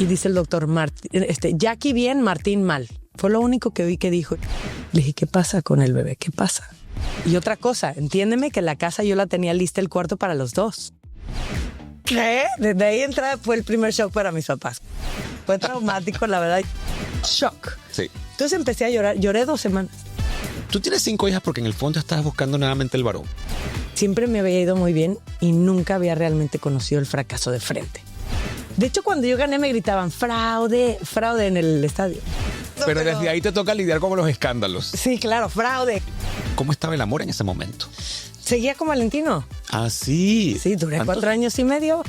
Y dice el doctor, Jackie bien, Martín mal. Fue lo único que oí que dijo. Le dije, ¿qué pasa con el bebé? ¿Qué pasa? Y otra cosa, entiéndeme que la casa yo la tenía lista el cuarto para los dos. ¿Qué? Desde ahí entrada fue el primer shock para mis papás. Fue traumático, la verdad. Shock. Sí. Entonces empecé a llorar. Lloré 2 semanas. Tú tienes 5 hijas porque en el fondo estabas buscando nuevamente el varón. Siempre me había ido muy bien y nunca había realmente conocido el fracaso de frente. De hecho, cuando yo gané me gritaban fraude, fraude en el estadio. Pero desde ahí te toca lidiar con los escándalos. Sí, claro, fraude. ¿Cómo estaba el amor en ese momento? Seguía con Valentino. Ah, sí. Sí, duré 4 años y medio.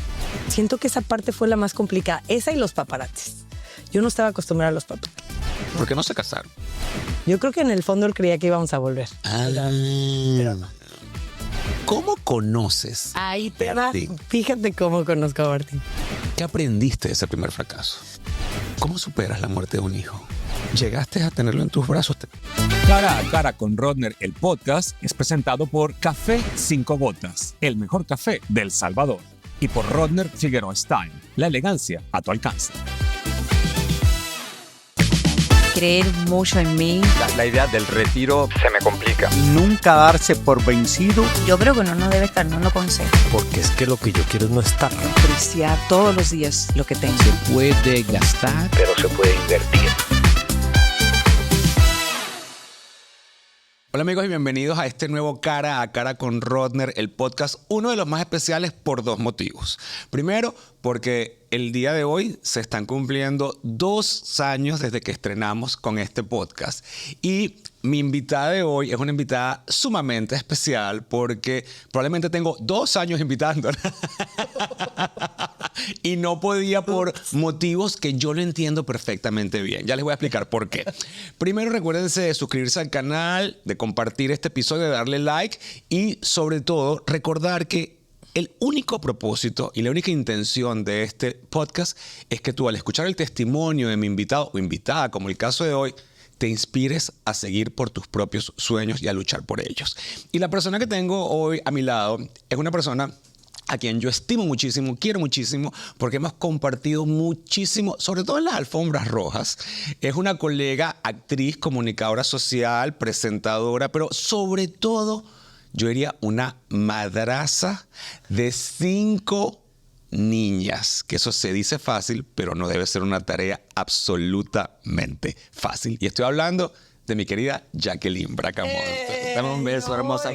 Siento que esa parte fue la más complicada. Esa y los paparazzis. Yo no estaba acostumbrada a los paparazzis. ¿Por qué no se casaron? Yo creo que en el fondo él creía que íbamos a volver. Pero no. ¿Cómo conoces Ahí te va. Martín? Fíjate cómo conozco a Martín. ¿Qué aprendiste de ese primer fracaso? ¿Cómo superas la muerte de un hijo? ¿Llegaste a tenerlo en tus brazos? Cara a Cara con Rodner, el podcast, es presentado por Café 5 Gotas, el mejor café del Salvador. Y por Rodner Figueroa Style, la elegancia a tu alcance. Creer mucho en mí. La idea del retiro se me complica. Nunca darse por vencido. Yo creo que uno no debe estar, no lo consejo. Porque es que lo que yo quiero es no estar. Apreciar todos los días lo que tengo. Se puede gastar, Pero se puede invertir. Hola amigos y bienvenidos a este nuevo Cara a Cara con Rodner, el podcast, uno de los más especiales por 2 motivos. Primero, porque el día de hoy se están cumpliendo 2 años desde que estrenamos con este podcast. Y mi invitada de hoy es una invitada sumamente especial porque probablemente tengo 2 años invitándola. Y no podía por motivos que yo lo entiendo perfectamente bien. Ya les voy a explicar por qué. Primero, recuérdense de suscribirse al canal, de compartir este episodio, de darle like y sobre todo recordar que el único propósito y la única intención de este podcast es que tú al escuchar el testimonio de mi invitado o invitada, como el caso de hoy, te inspires a seguir por tus propios sueños y a luchar por ellos. Y la persona que tengo hoy a mi lado es una persona a quien yo estimo muchísimo, quiero muchísimo, porque hemos compartido muchísimo, sobre todo en las alfombras rojas. Es una colega, actriz, comunicadora social, presentadora, pero sobre todo, yo diría una madraza de 5 niñas, que eso se dice fácil, pero no debe ser una tarea absolutamente fácil. Y estoy hablando de mi querida Jacqueline Bracamonte. Dame un beso, hermosa.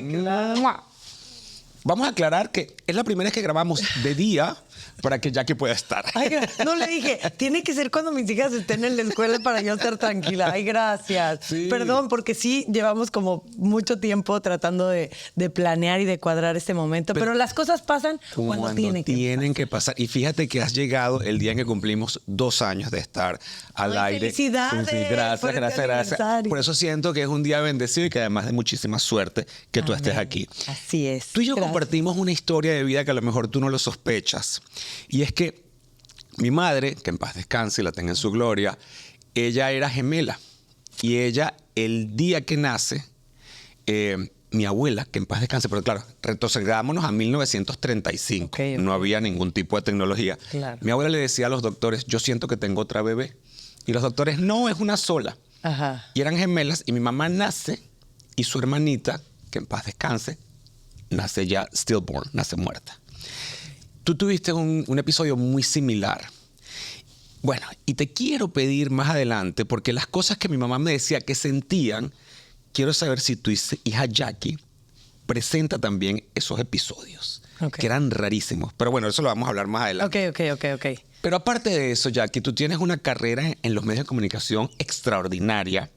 Vamos a aclarar que es la primera vez que grabamos de día para que Jackie pueda estar. Ay, no le dije, tiene que ser cuando mis hijas estén en la escuela para yo estar tranquila. Ay, gracias. Sí. Perdón, porque sí llevamos como mucho tiempo tratando de planear y de cuadrar este momento, pero las cosas pasan cuando tienen que pasar. Y fíjate que has llegado el día en que cumplimos 2 años de estar al aire. ¡Felicidades! Sí, gracias, gracias. Aniversario. Por eso siento que es un día bendecido y que además de muchísima suerte que tú estés aquí. Así es. Tú y yo Gracias. compartimos una historia de vida que a lo mejor tú no lo sospechas. Y es que mi madre, que en paz descanse y la tenga en su gloria, ella era gemela. Y ella, el día que nace, mi abuela, que en paz descanse, pero claro, retrocedámonos a 1935. Okay. No había ningún tipo de tecnología. Claro. Mi abuela le decía a los doctores, yo siento que tengo otra bebé. Y los doctores, no, es una sola. Ajá. Y eran gemelas y mi mamá nace y su hermanita, que en paz descanse, nace ya stillborn, nace muerta. Tú tuviste un episodio muy similar. Bueno, y te quiero pedir más adelante, porque las cosas que mi mamá me decía que sentían, quiero saber si tu hija Jackie presenta también esos episodios, que eran rarísimos. Pero bueno, eso lo vamos a hablar más adelante. Ok. Pero aparte de eso, Jackie, tú tienes una carrera en los medios de comunicación extraordinaria,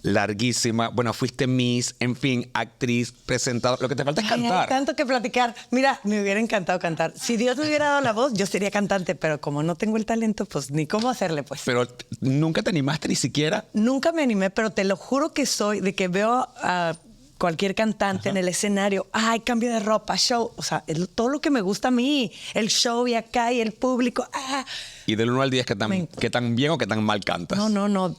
larguísima. Bueno, fuiste Miss, en fin, actriz, presentadora. Lo que te falta es cantar. Hay tanto que platicar. Mira, me hubiera encantado cantar. Si Dios me hubiera dado la voz, yo sería cantante, pero como no tengo el talento, pues ni cómo hacerle, pues. Pero nunca te animaste ni siquiera. Nunca me animé, pero te lo juro que soy de que veo a cualquier cantante en el escenario, ay, cambio de ropa, show, o sea, todo lo que me gusta a mí, el show y acá y el público. Y del 1 al 10, ¿qué tan bien o qué tan mal cantas? No.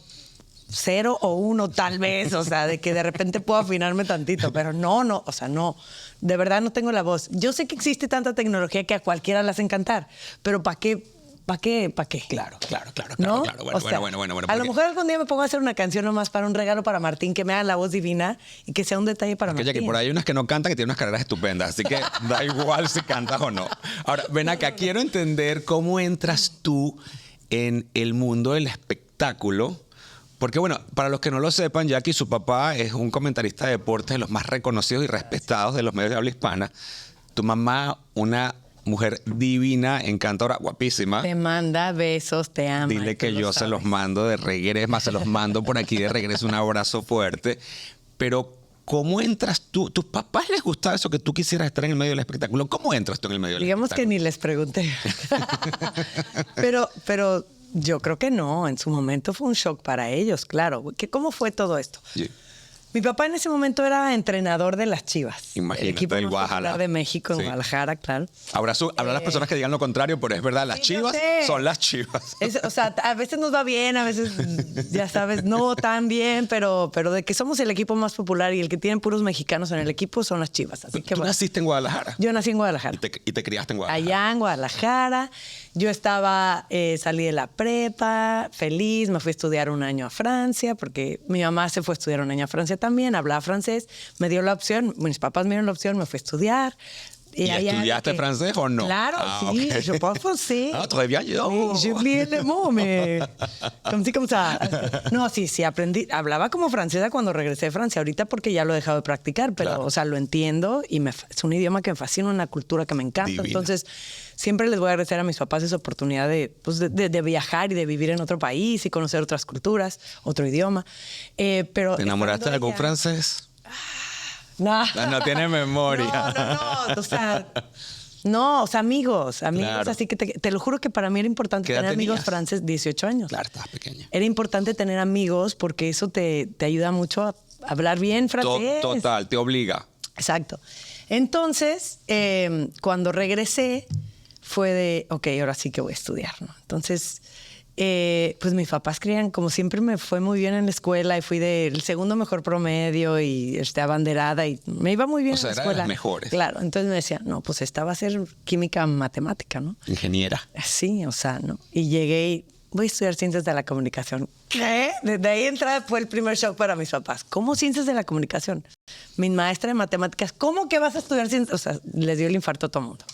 0 o 1 tal vez, o sea, de que de repente puedo afinarme tantito, pero no, o sea, no, de verdad no tengo la voz. Yo sé que existe tanta tecnología que a cualquiera le hacen cantar, pero ¿para qué ¿para qué? ¿Para qué? Claro. ¿No? Bueno, O sea, bueno. a lo porque- mejor algún día me pongo a hacer una canción nomás para un regalo para Martín, que me haga la voz divina y que sea un detalle para Que ya Martín. que por ahí hay unas que no cantan que tienen unas carreras estupendas, así que da igual si cantas o no. Ahora, ven acá, quiero entender cómo entras tú en el mundo del espectáculo. Porque bueno, para los que no lo sepan, Jackie, su papá es un comentarista de deportes de los más reconocidos y respetados de los medios de habla hispana. Tu mamá, una mujer divina, encantadora, guapísima. Te manda besos, te ama. Dile y tú que lo yo se sabes. los mando de regreso, es más, se los mando por aquí de regreso, un abrazo fuerte. Pero, ¿cómo entras tú? ¿Tus papás les gustaba eso que tú quisieras estar en el medio del espectáculo? ¿Cómo entras tú en el medio del Digamos que espectáculo? ni les pregunté. pero yo creo que no. En su momento fue un shock para ellos, claro. ¿Cómo fue todo esto? Sí. Mi papá en ese momento era entrenador de las Chivas. Imagínate, el equipo del más Guadalajara. popular de México, en Sí. Guadalajara, claro. Habrá las personas que digan lo contrario, pero es verdad, las Sí, yo Chivas sé. son las Chivas. O sea, a veces nos va bien, a veces, ya sabes, no tan bien, pero de que somos el equipo más popular y el que tienen puros mexicanos en el equipo son las Chivas. Así que Tú bueno. naciste en Guadalajara Yo nací en Guadalajara. y te criaste en Guadalajara. Allá en Guadalajara. Yo estaba, salí de la prepa, feliz, me fui a estudiar un año a Francia, porque mi mamá se fue a estudiar un año a Francia también, hablaba francés, me dio la opción, mis papás me dieron la opción, me fui a estudiar. ¿Y allá estudiaste que- francés o no? Claro, Ah, sí, ok. je parle français. Ah, très bien, yo. J'ai oublié le mot, mais como ça. No, sí, aprendí. Hablaba como francesa cuando regresé de Francia, ahorita porque ya lo he dejado de practicar, pero, Claro. o sea, lo entiendo y es un idioma que me fascina, una cultura que me encanta. Divina. Entonces, siempre les voy a agradecer a mis papás esa oportunidad de viajar y de vivir en otro país y conocer otras culturas, otro idioma. Pero ¿Te enamoraste de estando algún allá- francés? No. No tiene memoria. No, o sea, amigos, Claro. así que te lo juro que para mí era importante ¿Qué edad tener amigos tenías? franceses, 18 años. Claro, estabas pequeña. Era importante tener amigos porque eso te ayuda mucho a hablar bien francés. Total, te obliga. Exacto. Entonces, cuando regresé, fue de, ok, ahora sí que voy a estudiar, ¿no? Entonces, pues mis papás creían, como siempre me fue muy bien en la escuela y fui del segundo mejor promedio y abanderada y me iba muy bien O sea, en la era de escuela. las mejores. Claro, entonces me decían, no, pues esta va a ser química matemática, ¿no? Ingeniera. Sí, o sea, ¿no? Y llegué y voy a estudiar ciencias de la comunicación. ¿Qué? Desde ahí entrada fue el primer shock para mis papás. ¿Cómo ciencias de la comunicación? Mi maestra de matemáticas, ¿cómo que vas a estudiar ciencias? O sea, les dio el infarto a todo el mundo.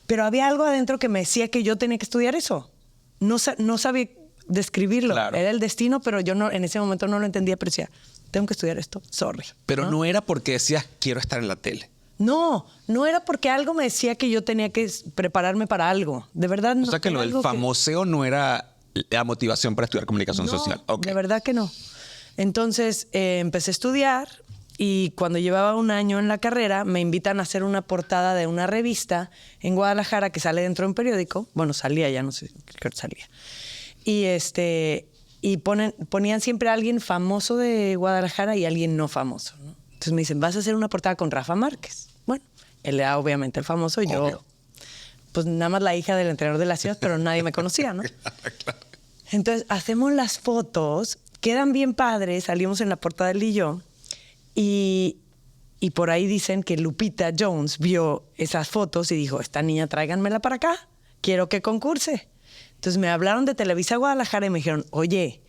Pero había algo adentro que me decía que yo tenía que estudiar eso. No sabía describirlo. Claro. Era el destino, pero yo no, en ese momento no lo entendía, pero decía, tengo que estudiar esto, sorry. Pero no era porque decías, quiero estar en la tele. No era porque algo me decía que yo tenía que prepararme para algo. De verdad, no. O sea que era lo del algo que- famoseo no era la motivación para estudiar comunicación No, social. Ok. de verdad que no. Entonces empecé a estudiar y cuando llevaba un año en la carrera me invitan a hacer una portada de una revista en Guadalajara que sale dentro de un periódico. Bueno, salía, ya no sé, creo que salía. Y ponían siempre a alguien famoso de Guadalajara y alguien no famoso, ¿no? Entonces me dicen, vas a hacer una portada con Rafa Márquez. Bueno, él era obviamente el famoso y yo, Obvio. pues nada más la hija del entrenador de la ciudad, pero nadie me conocía, ¿no? Entonces hacemos las fotos, quedan bien padres, salimos en la portada él y yo, y por ahí dicen que Lupita Jones vio esas fotos y dijo, esta niña tráiganmela para acá, quiero que concurse. Entonces me hablaron de Televisa Guadalajara y me dijeron, oye,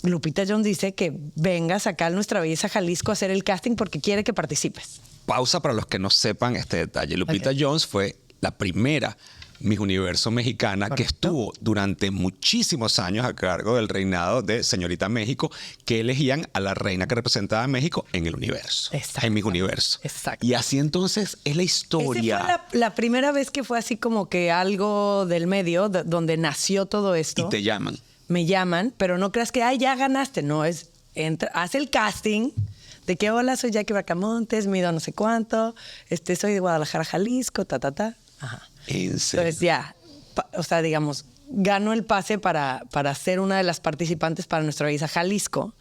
Lupita Jones dice que vengas acá a Nuestra Belleza Jalisco a hacer el casting porque quiere que participes. Pausa para los que no sepan este detalle. Lupita Ok. Jones fue la primera Miss Universo mexicana que Correcto. estuvo durante muchísimos años a cargo del reinado de Señorita México, que elegían a la reina que representaba a México en el universo, Exacto. en Miss Universo. Exacto. Y así entonces es la historia. Esa fue la primera vez que fue así como que algo del medio, donde nació todo esto. Y te llaman. Me llaman, pero no creas que, ay, ya ganaste. No, haz el casting de que, hola, soy Jackie Bracamontes, mido no sé cuánto, soy de Guadalajara, Jalisco, Ajá. En serio. Entonces ya, o sea, digamos, gano el pase para ser una de las participantes para Nuestra Belleza Jalisco.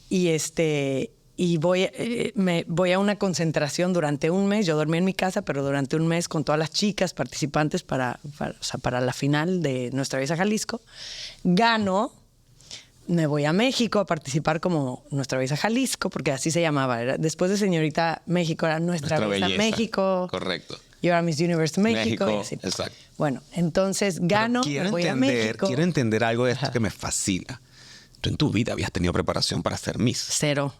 Y voy a una concentración durante un mes. Yo dormí en mi casa, pero durante un mes con todas las chicas participantes para la final de Nuestra Belleza Jalisco. Gano, me voy a México a participar como Nuestra Belleza Jalisco, porque así se llamaba. Después de Señorita México era Nuestra Belleza México. Correcto. Yo era Miss Universe México. México, Y así. exacto. Bueno, entonces gano, Pero me voy a México. quiero entender algo de esto que me fascina. Tú en tu vida habías tenido preparación para ser Miss. Cero.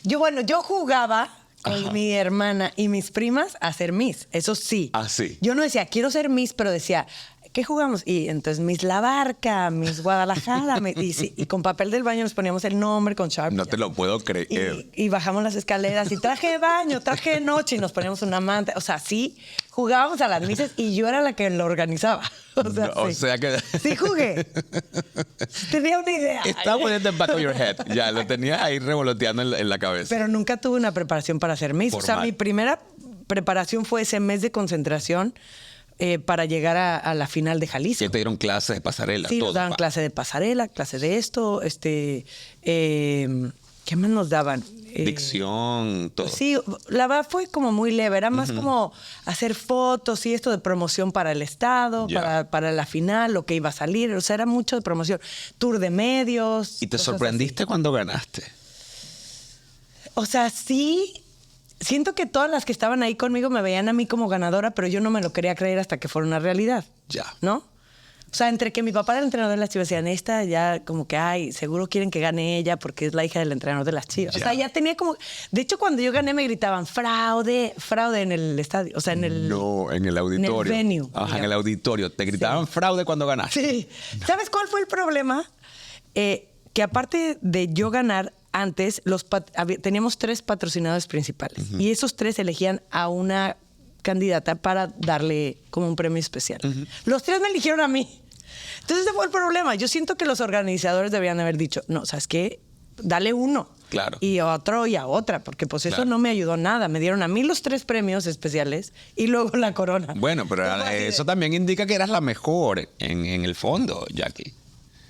Yo jugaba con mi hermana y mis primas a ser Miss, eso sí. Ah, sí. Yo no decía, quiero ser Miss, pero decía, ¿qué jugamos? Y entonces Miss La Barca, Miss Guadalajara, y con papel del baño nos poníamos el nombre con Sharpie. No te lo puedo creer. Y bajamos las escaleras y traje de baño, traje de noche y nos poníamos una manta. O sea, sí, jugábamos a las Misses y yo era la que lo organizaba. O sea, O sí. sea que... Sí jugué. Tenía una idea. Estaba poniendo en back of your head. Ya, lo tenías ahí revoloteando en la cabeza. Pero nunca tuve una preparación para ser Miss. O sea, Formal. mi primera preparación fue ese mes de concentración para llegar a la final de Jalisco. Ya te dieron clases de pasarela. Sí, todo, nos daban pa. clase de pasarela, clase de esto, ¿qué más nos daban? Dicción, todo. Sí, la verdad fue como muy leve, era más como hacer fotos y esto de promoción para el estado, Ya. para la final, lo que iba a salir, o sea, era mucho de promoción, tour de medios. ¿Y te cosas sorprendiste cuando ganaste? así. O sea, sí, siento que todas las que estaban ahí conmigo me veían a mí como ganadora, pero yo no me lo quería creer hasta que fuera una realidad. Ya. ¿No? O sea, entre que mi papá era el entrenador de las Chivas, decían, esta ya como que, ay, seguro quieren que gane ella porque es la hija del entrenador de las Chivas. Ya. O sea, ya tenía como... De hecho, cuando yo gané me gritaban, fraude, fraude en el estadio. O sea, en el... No, en el auditorio. En el venue, Ajá, en digamos. el auditorio. Te gritaban fraude cuando ganaste. Sí. ¿Sabes cuál fue el problema? Que aparte de yo ganar, antes teníamos 3 patrocinadores principales. Y esos 3 elegían a una candidata para darle como un premio especial. Los 3 me eligieron a mí. Entonces ese fue el problema. Yo siento que los organizadores deberían haber dicho, no, ¿sabes qué? Dale uno. Claro. Y a otro y a otra, porque pues eso Claro. no me ayudó nada. Me dieron a mí los 3 premios especiales y luego la corona. Bueno, pero Fue así de- eso también indica que eras la mejor en el fondo, Jackie.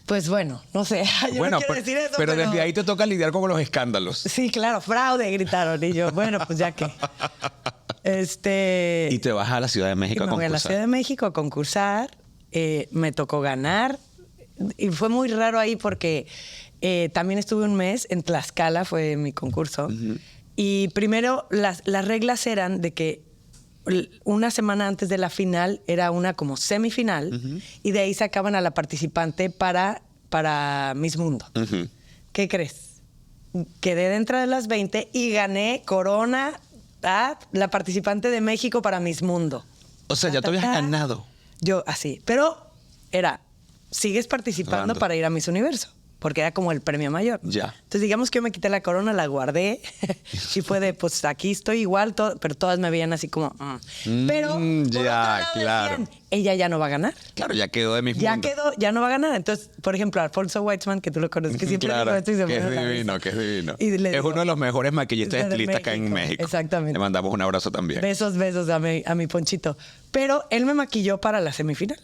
Pues bueno, no sé. Yo Bueno, no quiero decir eso, pero desde ahí te toca lidiar con los escándalos. Sí, claro, fraude, gritaron. Y yo, bueno, pues ya que. Y te vas a la Ciudad de México me a voy a la concursar. Ciudad de México a concursar. Me tocó ganar. Y fue muy raro ahí porque también estuve un mes en Tlaxcala, fue mi concurso. Y primero las reglas eran de que una semana antes de la final era una como semifinal y de ahí sacaban a la participante para Miss Mundo. Ujú. ¿Qué crees? Quedé dentro de las 20 y gané corona a la participante de México para Miss Mundo. O sea, ya te habías ganado. Yo así, pero sigues participando Dando. para ir a Miss Universo, porque era como el premio mayor. Ya. Entonces digamos que yo me quité la corona, la guardé y fue de, pues aquí estoy igual, pero todas me veían así como... Pero por ya, otro lado claro. decían, ella ya no va a ganar. Claro, ya quedó de mis Ya mundos. quedó, ya no va a ganar. Entonces, por ejemplo, Alfonso Weitzman, que tú lo conoces, que siempre Claro, digo esto y se que es pone la divino, risa. que es divino. Y le Es digo, uno de los mejores maquillistas y de estilistas que hay en México, México. exactamente. Le mandamos un abrazo también. Besos a mi Ponchito. Pero él me maquilló para la semifinal.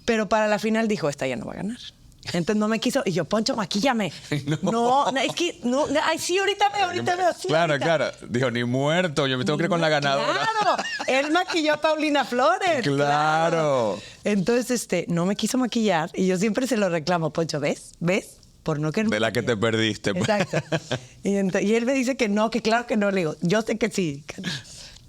Pero para la final dijo, esta ya no va a ganar. Entonces no me quiso. Y yo, Poncho, maquíllame. No, es que, no, ay, sí, ahorita veo. Sí, Claro, ahorita. claro. Dijo, ni muerto, yo me tengo que ir con la ganadora. Claro, él maquilló a Paulina Flores. Claro. Entonces, no me quiso maquillar y yo siempre se lo reclamo, Poncho, ¿ves? Por no querer. De la que te perdiste. pues. Exacto. Y él me dice que no, que claro que no. Le digo, yo sé que sí.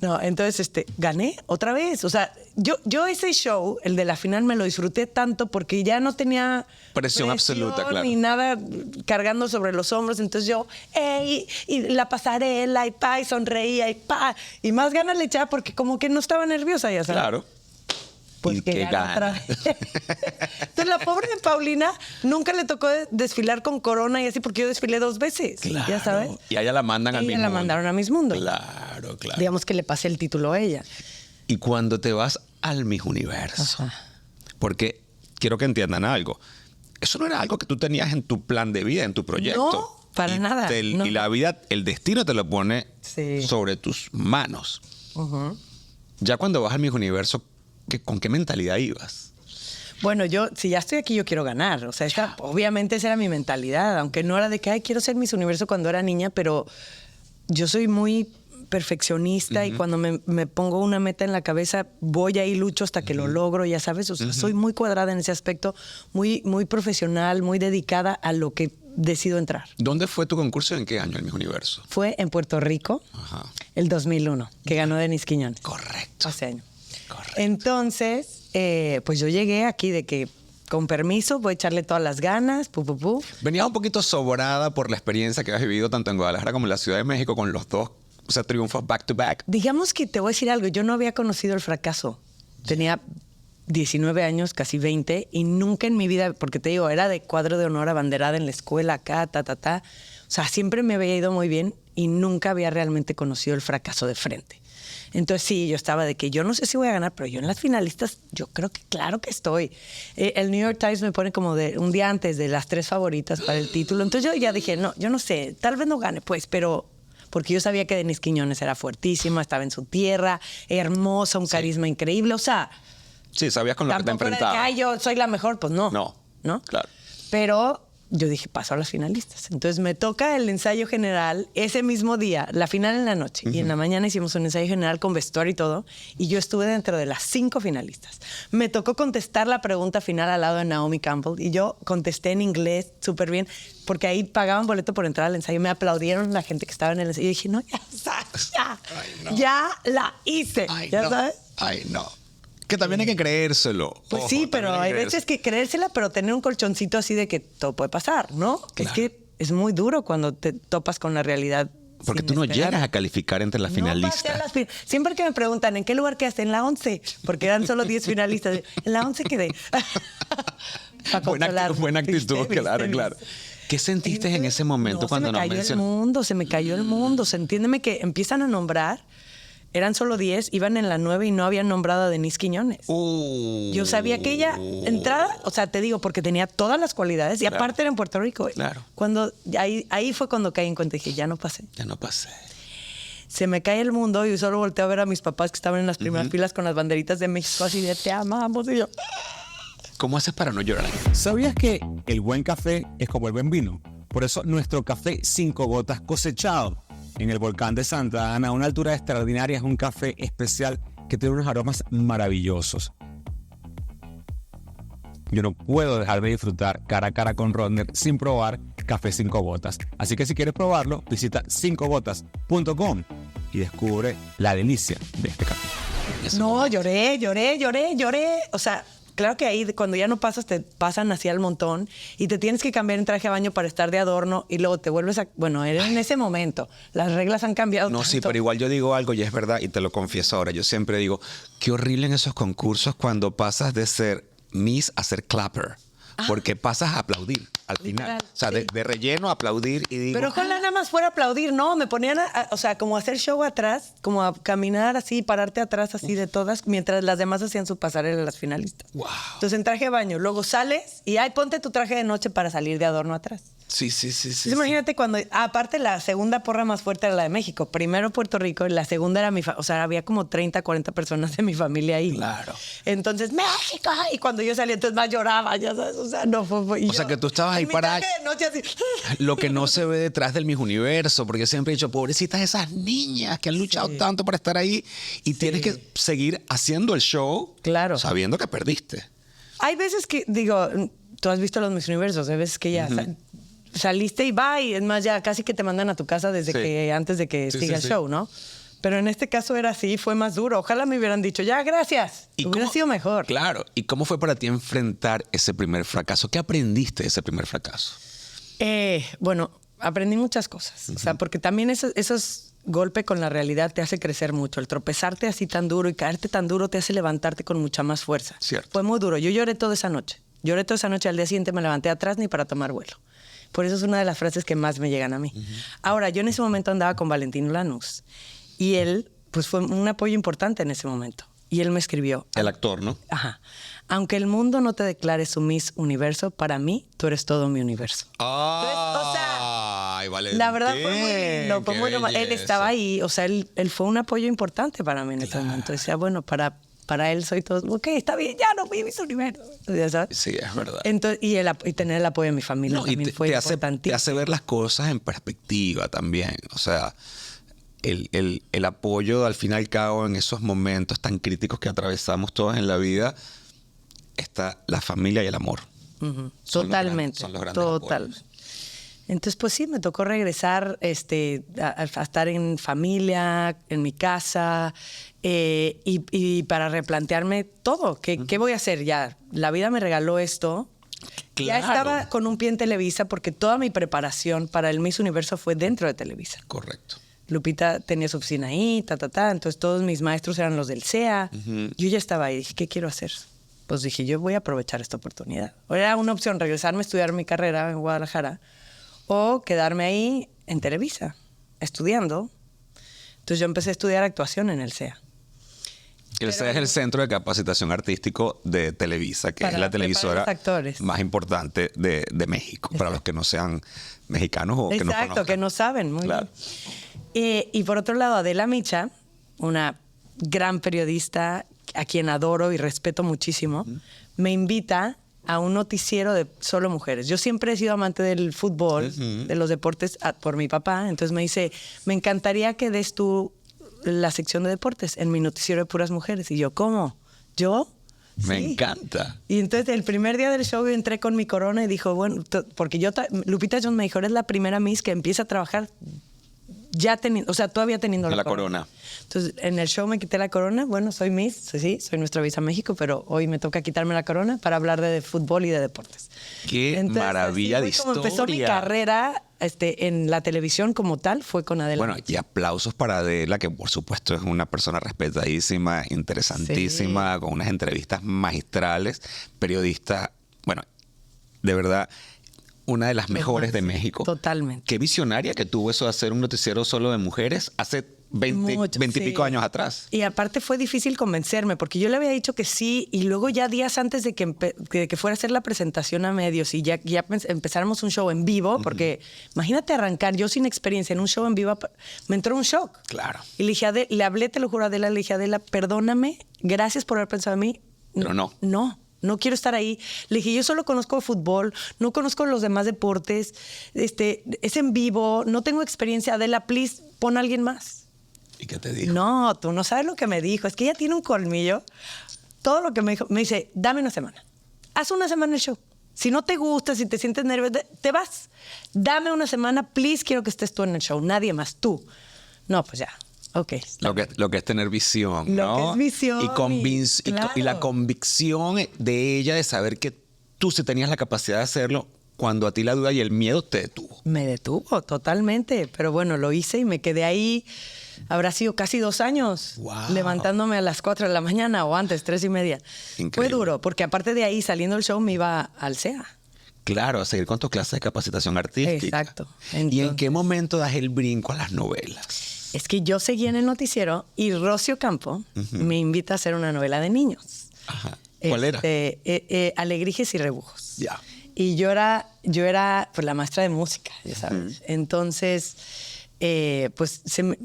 No, entonces, gané otra vez. O sea, yo ese show, el de la final, me lo disfruté tanto porque ya no tenía Presión absoluta, claro. ni nada cargando sobre los hombros. Entonces yo, y la pasarela, y sonreía, y más ganas le echaba porque como que no estaba nerviosa, ya sabes. Claro. Pues Y que que gana otra gana. vez. Entonces la pobre de Paulina nunca le tocó desfilar con corona y así porque yo desfilé 2 veces. Claro. Ya sabes. Y a ella la mandan al Ella mismo la mundo. mandaron a Miss Mundo. Claro, claro. Digamos que le pasé el título a ella. Y cuando te vas al Miss Universo, Ajá. porque quiero que entiendan algo, eso no era algo que tú tenías en tu plan de vida, en tu proyecto. No, para nada, no. Y la vida, el destino te lo pone Sí. sobre tus manos. Ya cuando vas al Miss Universo, ¿con qué mentalidad ibas? Bueno, si ya estoy aquí, yo quiero ganar. O sea, obviamente esa era mi mentalidad, aunque no era de que, quiero ser Miss Universo cuando era niña, pero yo soy muy perfeccionista y cuando me pongo una meta en la cabeza, voy ahí, lucho hasta que lo logro, ya sabes. O sea, soy muy cuadrada en ese aspecto, muy, muy profesional, muy dedicada a lo que decido entrar. ¿Dónde fue tu concurso y en qué año el Miss Universo? Fue en Puerto Rico, Ajá. el 2001, que ganó Denis Quiñones. Correcto. Hace año. Correcto. Entonces, pues yo llegué aquí de que, con permiso, voy a echarle todas las ganas, Venías un poquito sobrada por la experiencia que has vivido tanto en Guadalajara como en la Ciudad de México con los dos, o sea, triunfos back to back. Digamos que te voy a decir algo, yo no había conocido el fracaso. Tenía 19 años, casi 20, y nunca en mi vida, porque te digo, era de cuadro de honor abanderada en la escuela, acá, O sea, siempre me había ido muy bien y nunca había realmente conocido el fracaso de frente. Entonces sí, yo estaba de que yo no sé si voy a ganar, pero yo en las finalistas, yo creo que claro que estoy. El New York Times me pone como de un día antes de las 3 favoritas para el título. Entonces yo ya dije, no, yo no sé, tal vez no gane, pues, pero... Porque yo sabía que Denise Quiñones era fuertísima, estaba en su tierra, hermosa, un carisma increíble, o sea... Sí, sabías con lo que te enfrentabas. Ay, yo soy la mejor, pues no. No, claro. Pero yo dije, paso a las finalistas. Entonces me toca el ensayo general ese mismo día, la final en la noche. Y en la mañana hicimos un ensayo general con vestuario y todo. Y yo estuve dentro de las 5 finalistas. Me tocó contestar la pregunta final al lado de Naomi Campbell. Y yo contesté en inglés súper bien, porque ahí pagaban boleto por entrar al ensayo. Me aplaudieron la gente que estaba en el ensayo. Y dije, no, ya la hice. ¿Ya sabes? Ay, no. Que también hay que creérselo. Pues Ojo, sí, pero hay veces que creérsela, pero tener un colchoncito así de que todo puede pasar, ¿no? Claro. Es que es muy duro cuando te topas con la realidad. Porque tú no llegas a calificar entre las finalistas. Siempre que me preguntan, ¿en qué lugar quedaste? En la 11, porque eran solo 10 finalistas. En la 11 quedé. Buena actitud, claro. ¿Qué sentiste en ese momento cuando nos mencionaste? Se me cayó el mundo. Entiéndeme que empiezan a nombrar. Eran solo 10, iban en la 9 y no habían nombrado a Denise Quiñones. Yo sabía que ella entrada, o sea, te digo, porque tenía todas las cualidades y aparte era en Puerto Rico. Claro. Cuando, ahí fue cuando caí en cuenta y dije, ya no pasé. Se me cae el mundo y solo volteo a ver a mis papás que estaban en las primeras filas con las banderitas de México así de te amamos. Y yo... ¿Cómo haces para no llorar? ¿Sabías que el buen café es como el buen vino? Por eso nuestro café 5 gotas cosechado en el volcán de Santa Ana, a una altura extraordinaria, es un café especial que tiene unos aromas maravillosos. Yo no puedo dejar de disfrutar cara a cara con Rodner sin probar café 5 gotas. Así que si quieres probarlo, visita 5gotas.com y descubre la delicia de este café. No, lloré. O sea, claro que ahí cuando ya no pasas, te pasan así al montón y te tienes que cambiar en traje de baño para estar de adorno y luego te vuelves a... Bueno, era en ese momento. Las reglas han cambiado No, tanto. sí, pero igual yo digo algo y es verdad y te lo confieso ahora. Yo siempre digo, qué horrible en esos concursos cuando pasas de ser Miss a ser clapper. Porque pasas a aplaudir al final. Literal, O sea, de relleno a aplaudir y digo... Pero ojalá nada más fuera a aplaudir, no, me ponían, o sea, como a hacer show atrás, como a caminar así, pararte atrás así de todas, mientras las demás hacían su pasarela las finalistas. Wow. Entonces en traje de baño, luego sales y ponte tu traje de noche para salir de adorno atrás. Sí. Entonces, imagínate cuando, aparte la segunda porra más fuerte era la de México, primero Puerto Rico y la segunda era o sea, había como 30, 40 personas de mi familia ahí. Claro. Entonces, México, y cuando yo salí, entonces más lloraba, ya sabes, o sea, no fue. O sea, que tú estabas ahí para... De noche así. Lo que no se ve detrás del Miss Universo, porque yo siempre he dicho, pobrecitas esas niñas que han luchado tanto para estar ahí y tienes que seguir haciendo el show Claro. sabiendo que perdiste. Hay veces que, digo, tú has visto los Miss Universos, hay veces que ya saliste y bye, es más, ya casi que te mandan a tu casa desde que antes de que siga el show, ¿no? Pero en este caso era así, fue más duro. Ojalá me hubieran dicho, ya, gracias. Hubiera sido mejor. Claro. ¿Y cómo fue para ti enfrentar ese primer fracaso? ¿Qué aprendiste de ese primer fracaso? Bueno, aprendí muchas cosas. O sea, porque también esos golpes con la realidad te hace crecer mucho. El tropezarte así tan duro y caerte tan duro te hace levantarte con mucha más fuerza. Cierto. Fue muy duro. Yo lloré toda esa noche. Al día siguiente me levanté atrás ni para tomar vuelo. Por eso es una de las frases que más me llegan a mí. Ahora, yo en ese momento andaba con Valentino Lanús. Y él, pues fue un apoyo importante en ese momento. Y él me escribió. El actor, ¿no? Ajá. Aunque el mundo no te declare su Miss Universo, para mí, tú eres todo mi universo. O sea, Valentín, la verdad fue muy lindo. Fue muy normal. Él belleza. estaba ahí. O sea, él fue un apoyo importante para mí en ese momento. Decía, bueno, para él soy todo. Ok, está bien, ya no fui Miss Universo. ¿Ya sabes? Sí, es verdad. Entonces, y tener el apoyo de mi familia No, y también fue te importantísimo. hace ver las cosas en perspectiva también. O sea, el apoyo al fin y al cabo en esos momentos tan críticos que atravesamos todos en la vida, está la familia y el amor. Totalmente. Son los grandes total. apoyos. Entonces, pues sí, me tocó regresar a estar en familia, en mi casa, y para replantearme todo. ¿Qué voy a hacer? Ya, la vida me regaló esto. Ya Claro. estaba con un pie en Televisa porque toda mi preparación para el Miss Universo fue dentro de Televisa. Correcto. Lupita tenía su oficina ahí, entonces todos mis maestros eran los del CEA. Yo ya estaba ahí, dije, ¿qué quiero hacer? Pues dije, yo voy a aprovechar esta oportunidad. Era una opción regresarme a estudiar mi carrera en Guadalajara o quedarme ahí en Televisa, estudiando. Entonces yo empecé a estudiar actuación en el CEA. El CEA es el Centro de Capacitación Artístico de Televisa, que Para es la preparar televisora los actores. más importante de México, para los que no sean mexicanos o que no Exacto, conozcan. que no saben. Muy Claro. bien. Y por otro lado, Adela Micha, una gran periodista a quien adoro y respeto muchísimo, me invita a un noticiero de solo mujeres. Yo siempre he sido amante del fútbol, de los deportes, por mi papá. Entonces me dice, me encantaría que des tú la sección de deportes en mi noticiero de puras mujeres. Y yo, ¿cómo? ¿Yo? Me Sí. encanta. Y entonces el primer día del show yo entré con mi corona y dijo, bueno, porque Lupita Jones me dijo, eres la primera Miss que empieza a trabajar ya teniendo, o sea, todavía teniendo La corona. Entonces en el show me quité la corona, bueno, soy Miss, sí, soy nuestra Visa México, pero hoy me toca quitarme la corona para hablar de fútbol y de deportes. Qué maravilla así de fue como empezó mi historia. carrera en la televisión como tal, fue con Adela. Bueno, y aplausos para Adela, que por supuesto es una persona respetadísima, interesantísima, con unas entrevistas magistrales, periodista, bueno, de verdad, una de las mejores de México. Totalmente. Qué visionaria que tuvo eso de hacer un noticiero solo de mujeres hace 20 y sí. pico años atrás. Y aparte fue difícil convencerme, porque yo le había dicho que sí, y luego ya días antes de que fuera a hacer la presentación a medios y ya empezáramos un show en vivo, porque imagínate arrancar, yo sin experiencia en un show en vivo, me entró un shock. Claro. Y le dije, le hablé, te lo juro, a Adela, le dije, Adela, perdóname, gracias por haber pensado en mí. Pero no. No quiero estar ahí. Le dije, yo solo conozco fútbol, no conozco los demás deportes, es en vivo, no tengo experiencia. Adela, please, pon a alguien más. ¿Y qué te dijo? No, tú no sabes lo que me dijo. Es que ella tiene un colmillo. Todo lo que me dijo, me dice, dame una semana. Haz una semana el show. Si no te gusta, si te sientes nervioso, te vas. Dame una semana, please, quiero que estés tú en el show. Nadie más, tú. No, pues ya. Ok. Lo que es tener visión, Lo ¿no? que es visión, Y la claro. convicción de ella de saber que tú sí tenías la capacidad de hacerlo cuando a ti la duda y el miedo te detuvo. Me detuvo totalmente, pero bueno, lo hice y me quedé ahí. Habrá sido casi 2 años Wow. levantándome a las 4 de la mañana o antes, 3:30. Increíble. Fue duro, porque aparte de ahí, saliendo del show, me iba al CEA. Claro, a seguir con tus clases de capacitación artística. Exacto. ¿Y en Entonces- qué momento das el brinco a las novelas? Es que yo seguía en el noticiero y Rocio Campo me invita a hacer una novela de niños. Ajá. ¿Cuál era? Alegrijes y rebujos. Ya. Y yo era pues, la maestra de música, ya sabes. Entonces, pues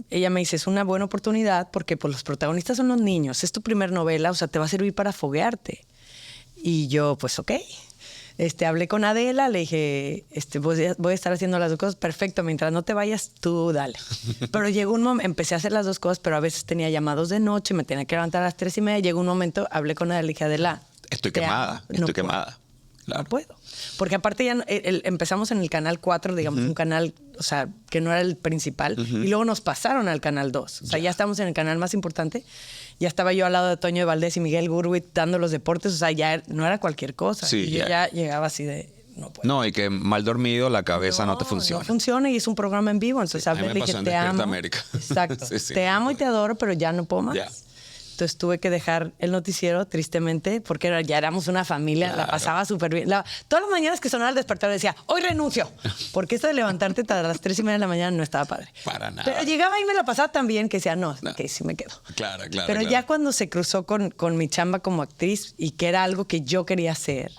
ella me dice, es una buena oportunidad porque pues, los protagonistas son los niños. Es tu primer novela, o sea, te va a servir para foguearte. Y yo, pues, ok. Hablé con Adela, le dije, voy a estar haciendo las dos cosas, perfecto, mientras no te vayas, tú dale. Pero llegó un momento, empecé a hacer las dos cosas, pero a veces tenía llamados de noche, me tenía que levantar a las 3:30, llegó un momento, hablé con Adela, le dije, Adela, Estoy te quemada, amo, estoy no puedo. quemada. Claro. No puedo. Porque aparte ya empezamos en el canal 4, digamos, un canal, o sea, que no era el principal, y luego nos pasaron al canal 2. O sea, ya estamos en el canal más importante. Ya estaba yo al lado de Toño de Valdés y Miguel Gurwitz dando los deportes, o sea, ya no era cualquier cosa. Sí, y yo ya. ya llegaba así de, no puedo. No, y que mal dormido la cabeza no te funciona. No funciona y es un programa en vivo. Entonces Sí, a mí hablé me y le pasó dije, en te Despierta amo. América. Exacto. Sí, sí, te no amo y puedo. te adoro, pero ya no puedo más. Ya. Entonces tuve que dejar el noticiero, tristemente, porque ya éramos una familia, la Claro. pasaba súper bien. Todas las mañanas que sonaba el despertador decía, hoy renuncio, porque esto de levantarte a las 3:30 de la mañana no estaba padre. Para nada. Pero llegaba y me la pasaba tan bien que decía, no, que sí me quedo. Claro, claro. Pero claro. ya cuando se cruzó con mi chamba como actriz y que era algo que yo quería hacer,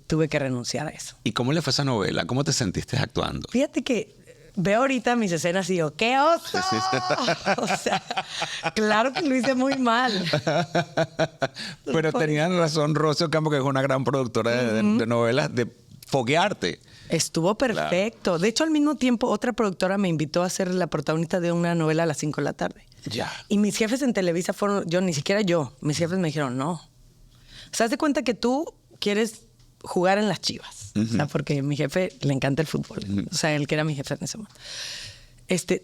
tuve que renunciar a eso. ¿Y cómo le fue esa novela? ¿Cómo te sentiste actuando? Fíjate que veo ahorita mis escenas y digo, ¡qué oso! O sea, claro que lo hice muy mal. Pero tenían razón Rocio Campo, que es una gran productora de novelas, de foguearte. Estuvo perfecto. De hecho, al mismo tiempo, otra productora me invitó a ser la protagonista de una novela a las 5 de la tarde. Ya. Y mis jefes en Televisa fueron, ni siquiera yo, mis jefes me dijeron, no. O sea, haz de cuenta que tú quieres jugar en las Chivas. O sea, porque a mi jefe le encanta el fútbol. O sea, él que era mi jefe en ese momento.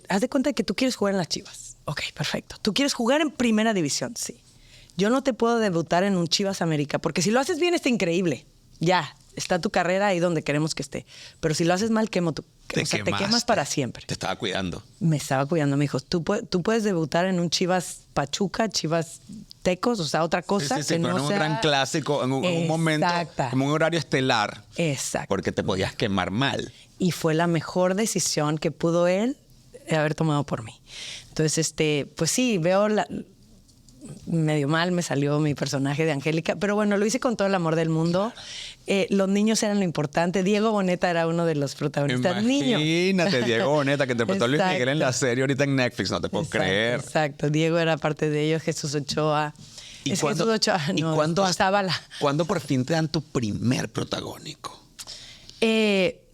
Haz de cuenta que tú quieres jugar en las Chivas. Ok, perfecto. ¿Tú quieres jugar en primera división? Sí. Yo no te puedo debutar en un Chivas América, porque si lo haces bien está increíble. Ya, está tu carrera ahí donde queremos que esté. Pero si lo haces mal, te quemas para siempre. Te estaba cuidando. Me estaba cuidando, me dijo, tú puedes debutar en un Chivas Pachuca, Chivas Tecos, o sea, otra cosa Sí, que pero no en un sea... gran clásico, en un momento, Exacta. en un horario estelar. Exacto. Porque te podías quemar mal. Y fue la mejor decisión que pudo él haber tomado por mí. Entonces, pues sí, medio mal me salió mi personaje de Angélica, pero bueno, lo hice con todo el amor del mundo. Los niños eran lo importante. Diego Boneta era uno de los protagonistas. Imagínate, Diego Boneta, que interpretó a Luis Exacto. Miguel en la serie ahorita en Netflix, no te puedo creer. Exacto, Diego era parte de ellos, Jesús Ochoa. Jesús Ochoa, no, ¿Cuándo por fin te dan tu primer protagónico?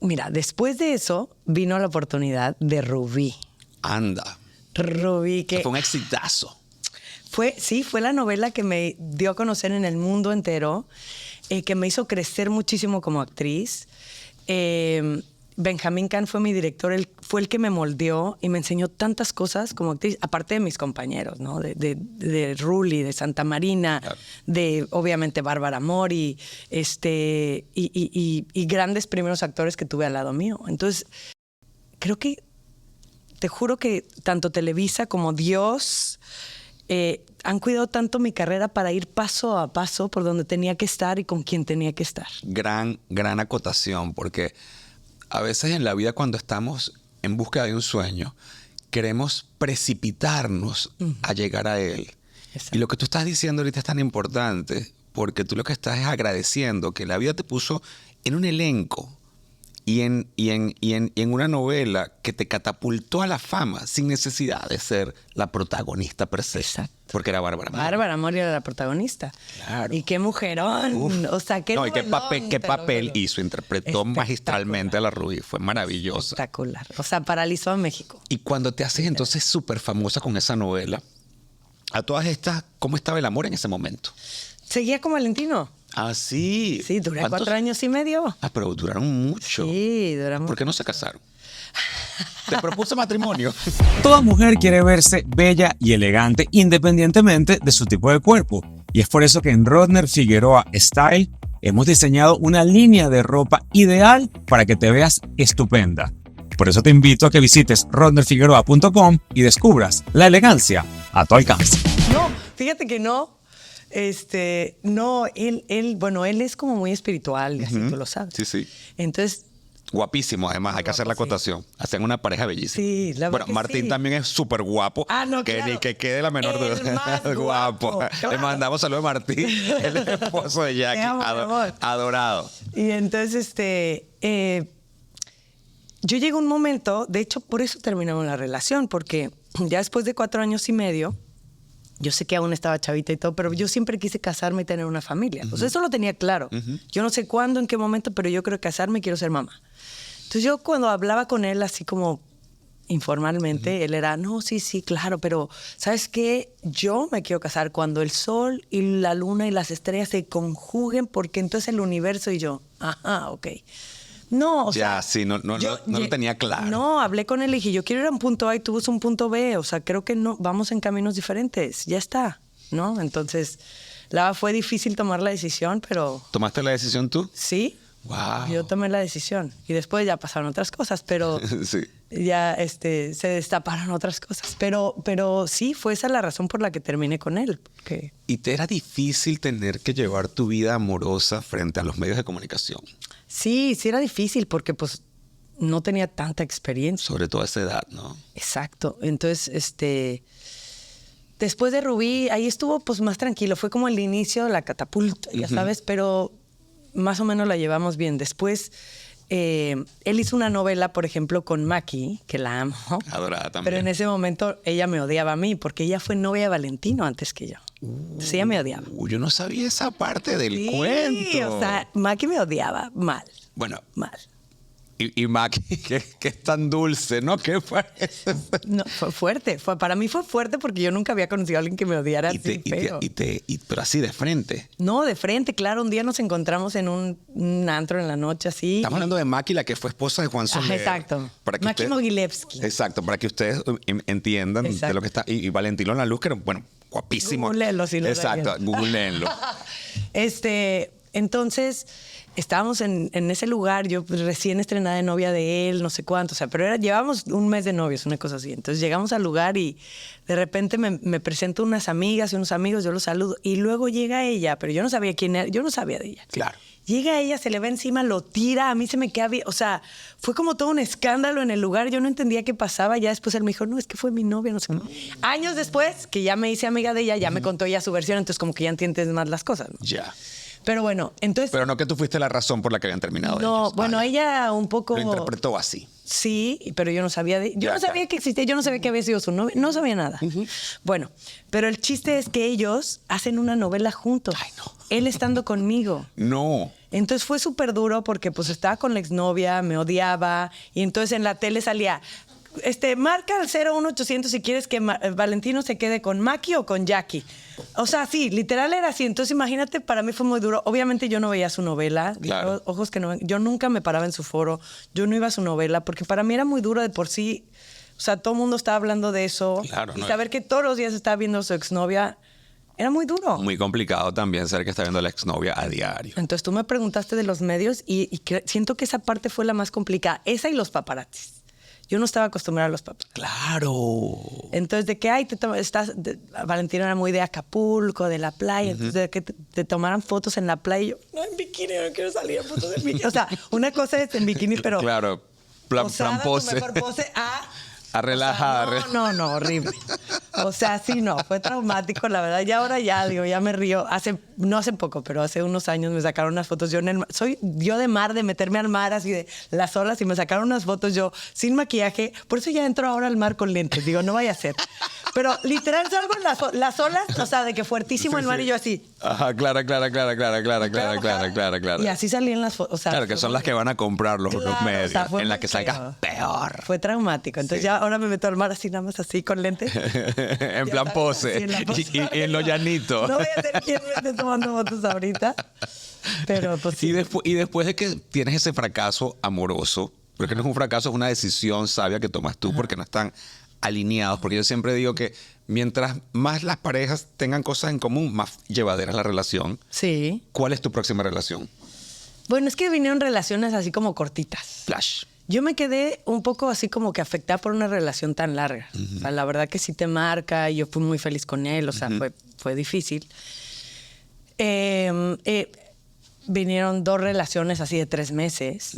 Mira, después de eso vino la oportunidad de Rubí. Anda. Rubí, que Fue un exitazo. fue la novela que me dio a conocer en el mundo entero, que me hizo crecer muchísimo como actriz. Benjamín Can fue mi director, él fue el que me moldeó y me enseñó tantas cosas como actriz, aparte de mis compañeros, ¿no? De Ruli, de Santa Marina, claro. de obviamente Bárbara Mori, y grandes primeros actores que tuve al lado mío. Entonces, creo que, te juro que tanto Televisa como Dios han cuidado tanto mi carrera para ir paso a paso por donde tenía que estar y con quien tenía que estar. Gran acotación, porque a veces en la vida cuando estamos en búsqueda de un sueño, queremos precipitarnos a llegar a él. Exacto. Y lo que tú estás diciendo ahorita es tan importante, porque tú lo que estás es agradeciendo que la vida te puso en un elenco y en una novela que te catapultó a la fama sin necesidad de ser la protagonista per se. Exacto. Porque era Bárbara Mori. Bárbara Mori era la protagonista. Claro. Y qué mujerón. Uf. O sea, qué No, y qué novelón, qué te lo papel juro. hizo. Interpretó magistralmente a la Rubí. Fue maravillosa. Espectacular. O sea, paralizó a México. Y cuando te haces entonces súper famosa con esa novela, a todas estas, ¿cómo estaba el amor en ese momento? Seguía con Valentino. Ah, sí. Sí, duré ¿Cuántos? 4 años y medio. Ah, pero duraron mucho. Sí, duramos. ¿Por qué no se casaron? Te propuso matrimonio. Toda mujer quiere verse bella y elegante independientemente de su tipo de cuerpo. Y es por eso que en Rodner Figueroa Style hemos diseñado una línea de ropa ideal para que te veas estupenda. Por eso te invito a que visites rodnerfigueroa.com y descubras la elegancia a tu alcance. No, fíjate que no. No, él es como muy espiritual, y así tú lo sabes. Sí, sí. Entonces, Guapísimo, además, hay que hacer la acotación. Hacen una pareja bellísima. Sí, la verdad bueno, que Martín sí. también es súper guapo. Ah, no, que claro. ni que quede la menor El duda. más Guapo. guapo, claro. Le mandamos saludos a Martín, el esposo de Jackie. Te amo, mi amor. Adorado. y entonces, yo llegué a un momento, de hecho, por eso terminamos la relación, porque ya después de 4 años y medio, yo sé que aún estaba chavita y todo, pero yo siempre quise casarme y tener una familia. O sea, eso lo tenía claro. Yo no sé cuándo, en qué momento, pero yo quiero casarme y quiero ser mamá. Entonces yo cuando hablaba con él así como informalmente, él era, no, sí, claro, pero ¿sabes qué? Yo me quiero casar cuando el sol y la luna y las estrellas se conjuguen, porque entonces el universo y yo, ajá, ok. No, o sea... Ya, sí, no lo tenía claro. No, hablé con él y dije, yo quiero ir a un punto A y tú vas a un punto B. O sea, creo que no, vamos en caminos diferentes. Ya está, ¿no? Entonces, fue difícil tomar la decisión, pero... ¿Tomaste la decisión tú? Sí. Wow. Yo tomé la decisión. Y después ya pasaron otras cosas, pero... Sí. Ya se destaparon otras cosas. Pero sí, fue esa la razón por la que terminé con él. Que... ¿Y te era difícil tener que llevar tu vida amorosa frente a los medios de comunicación? Sí era difícil porque pues no tenía tanta experiencia. Sobre todo a esa edad, ¿no? Exacto. Entonces, después de Rubí, ahí estuvo pues más tranquilo. Fue como el inicio de la catapulta, ya sabes, pero más o menos la llevamos bien. Después, él hizo una novela, por ejemplo, con Maki, que la amo. Adorada también. Pero en ese momento ella me odiaba a mí, porque ella fue novia de Valentino antes que yo. Entonces ella me odiaba. Yo no sabía esa parte del Sí, cuento. o sea, Maki me odiaba mal. Bueno, Mal. Y Maki, que es tan dulce, ¿no? ¿Qué fue eso? No, fue fuerte. Para mí fue fuerte porque yo nunca había conocido a alguien que me odiara así feo. Pero así de frente. No, de frente, claro. Un día nos encontramos en un antro en la noche así. Estamos hablando de Maki, la que fue esposa de Juan Soler. Exacto. Maki Mogilevsky. Exacto, para que ustedes entiendan de lo que está. Y Valentino La Luz, que era, bueno, guapísimo. Googleenlo si lo Exacto, googleenlo. Entonces, estábamos en ese lugar, yo recién estrenada de novia de él, no sé cuánto, o sea, pero llevábamos un mes de novios, una cosa así. Entonces llegamos al lugar y de repente me presento unas amigas y unos amigos, yo los saludo y luego llega ella, pero yo no sabía quién era, yo no sabía de ella. Claro. Llega ella, se le va encima, lo tira, a mí se me queda bien, o sea, fue como todo un escándalo en el lugar, yo no entendía qué pasaba, ya después él me dijo, no, es que fue mi novia, no sé qué. Años después, que ya me hice amiga de ella, ya me contó ella su versión, entonces como que ya entiendes más las cosas, ¿no? Ya. Pero bueno, entonces... Pero no que tú fuiste la razón por la que habían terminado No, ellos. bueno, ella un poco... Lo interpretó así. Sí, pero yo no sabía Ya, no sabía que existía, yo no sabía que había sido su novia, no sabía nada. Bueno, pero el chiste es que ellos hacen una novela juntos. Ay, no. Él estando conmigo. No. Entonces fue súper duro porque pues estaba con la exnovia, me odiaba y entonces en la tele salía, marca al 01800 si quieres que Valentino se quede con Maki o con Jackie. O sea, sí, literal era así. Entonces imagínate, para mí fue muy duro. Obviamente yo no veía su novela. Claro. Ojos que no ven. Yo nunca me paraba en su foro. Yo no iba a su novela porque para mí era muy duro de por sí. O sea, todo el mundo estaba hablando de eso. Claro, y no. saber que todos los días estaba viendo a su exnovia era muy duro. Muy complicado también saber que está viendo a la exnovia a diario. Entonces tú me preguntaste de los medios y siento que esa parte fue la más complicada. Esa y los paparazzis. Yo no estaba acostumbrada a los paparazzis. Claro. Entonces, de que, Valentino era muy de Acapulco, de la playa, entonces de que te tomaran fotos en la playa. Y yo, no, en bikini, no quiero salir en fotos en bikini. O sea, una cosa es en bikini, pero... Claro, plan pose. Tu mejor pose A relajar. O sea, no, horrible. O sea, sí, no, fue traumático, la verdad. Y ahora ya me río. No hace poco, pero hace unos años me sacaron unas fotos. Soy yo de mar, de meterme al mar así de las olas y me sacaron unas fotos yo sin maquillaje. Por eso ya entro ahora al mar con lentes. Digo, no vaya a ser. Pero literal salgo en las olas, o sea, de que fuertísimo el mar y yo así. Ajá, claro. Y así salí en las fotos. O sea, claro, que son las que van a comprar los medios. o sea, fue en las muy que salgas feo. peor. Fue traumático. Entonces ya ahora me meto al mar así, nada más así, con lentes. En Ya plan sabes, pose. así en la pose. Y en lo llanito. No voy a ser quien me esté tomando fotos ahorita. Pero pues sí. Y después de que tienes ese fracaso amoroso, porque no es un fracaso, es una decisión sabia que tomas tú porque no están alineados. Porque yo siempre digo que mientras más las parejas tengan cosas en común, más llevadera es la relación. Sí. ¿Cuál es tu próxima relación? Bueno, es que vinieron relaciones así como cortitas. Flash. Yo me quedé un poco así como que afectada por una relación tan larga. O sea, la verdad que sí te marca y yo fui muy feliz con él. O sea, fue difícil. Vinieron 2 relaciones así de 3 meses.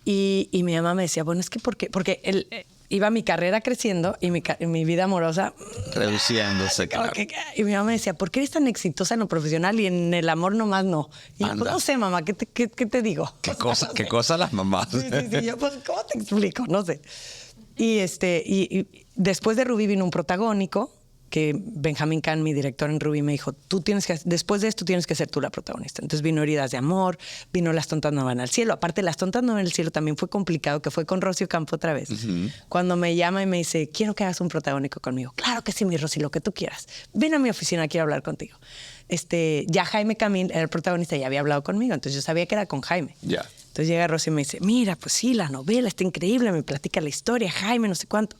Y mi mamá me decía, bueno, es que porque él, iba mi carrera creciendo y mi vida amorosa Reduciéndose, claro. Y mi mamá me decía, ¿por qué eres tan exitosa en lo profesional y en el amor nomás no? Y yo, pues, no sé, mamá, ¿qué te digo? ¿Qué cosa las mamás? Sí. Yo, pues, ¿cómo te explico? No sé. Y después de Rubí vino un protagónico que Benjamín Kahn, mi director en Rubí, me dijo, después de esto tienes que ser tú la protagonista. Entonces vino Heridas de Amor, vino Las tontas no van al cielo. Aparte, Las tontas no van al cielo también fue complicado, que fue con Rocío Campo otra vez. Cuando me llama y me dice, quiero que hagas un protagónico conmigo. Claro que sí, mi Rosy, lo que tú quieras. Ven a mi oficina, quiero hablar contigo. Ya Jaime Camil era el protagonista, ya había hablado conmigo, entonces yo sabía que era con Jaime. Ya. Entonces llega Rosy y me dice, mira, pues sí, la novela está increíble, me platica la historia, Jaime, no sé cuánto.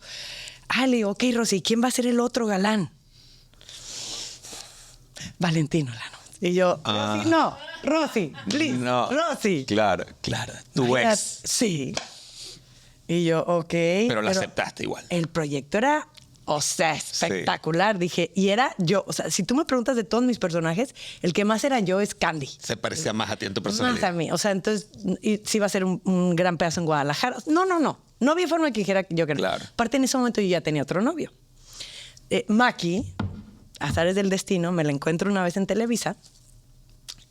Le digo, ok, Rosy, ¿quién va a ser el otro galán? Valentino Lano. Y yo, Rosy, please, No. Rosy. Claro. Tu ex. Sí. Y yo, ok. Pero lo aceptaste igual. El proyecto era, o sea, espectacular. Dije, y era yo, o sea, si tú me preguntas de todos mis personajes, el que más era yo es Candy. Se parecía más a ti en tu personalidad. Más a mí. O sea, entonces, sí iba a ser un gran pedazo en Guadalajara. No. No había forma de que dijera yo que no. Claro. Aparte, en ese momento yo ya tenía otro novio. Maki, azares del destino, me la encuentro una vez en Televisa.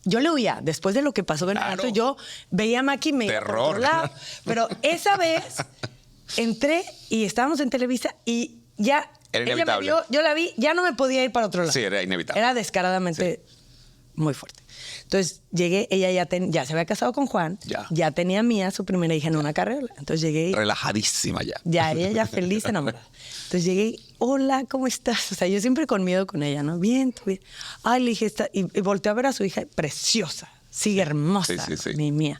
Yo le huía. Después de lo que pasó en el antro, yo veía a Maki me Terror. por otro lado. Pero esa vez entré y estábamos en Televisa y ya era ella inevitable. me vio, yo la vi, ya no me podía ir para otro lado. Sí, era inevitable. Era descaradamente muy fuerte. Entonces llegué, ella ya se había casado con Juan, ya tenía Mía, su primera hija, en una carrera. Entonces llegué. Relajadísima ya. Ya, ella ya feliz, enamorada. Entonces llegué, hola, ¿cómo estás? O sea, yo siempre con miedo con ella, ¿no? Bien, tú bien. Ay, le dije, y volteé a ver a su hija, preciosa. Sigue hermosa, sí. mi Mía.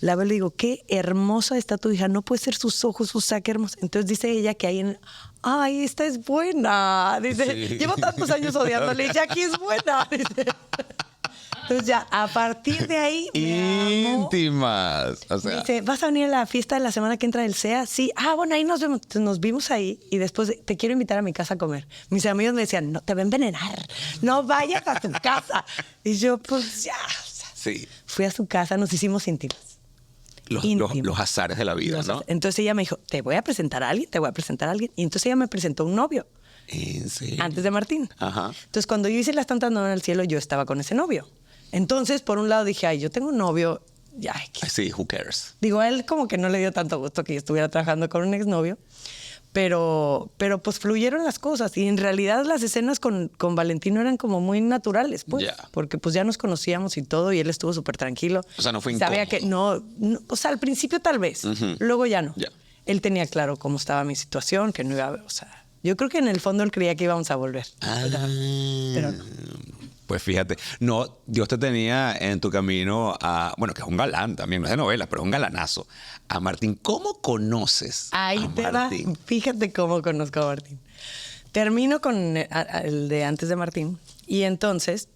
La veo y le digo, qué hermosa está tu hija, no puede ser sus ojos, sus saques hermosos. Entonces dice ella que hay ay, esta es buena. Dice, llevo tantos años odiándole, Jackie es buena. Dice. Entonces ya, a partir de ahí, íntimas. O sea, dice, ¿vas a venir a la fiesta de la semana que entra del SEA? Sí. Ah, bueno, ahí nos vemos. Entonces nos vimos ahí y después te quiero invitar a mi casa a comer. Mis amigos me decían, no, te va a envenenar, no vayas a tu casa. Y yo, pues ya. Sí. Fui a su casa, nos hicimos íntimas. Los azares de la vida, ¿no? Entonces ella me dijo, te voy a presentar a alguien. Y entonces ella me presentó un novio. ¿En serio? Antes de Martín. Ajá. Entonces cuando yo hice Las Tantas No en el Cielo, yo estaba con ese novio. Entonces, por un lado dije, ay, yo tengo un novio. Ya, sí, who cares. Digo, a él como que no le dio tanto gusto que yo estuviera trabajando con un exnovio. Pero pues fluyeron las cosas y en realidad las escenas con Valentino eran como muy naturales, pues, porque pues ya nos conocíamos y todo y él estuvo súper tranquilo. O sea, no fue incómodo. Sabía que no, o sea, al principio tal vez, luego ya no. Él tenía claro cómo estaba mi situación, que no iba a, o sea, yo creo que en el fondo él creía que íbamos a volver. Pero no. Pues fíjate, no, Dios te tenía en tu camino a, bueno, que es un galán también, no es de novela, pero es un galanazo, a Martín. ¿Cómo conoces Ahí a te Martín? va, fíjate cómo conozco a Martín. Termino con el de antes de Martín y entonces,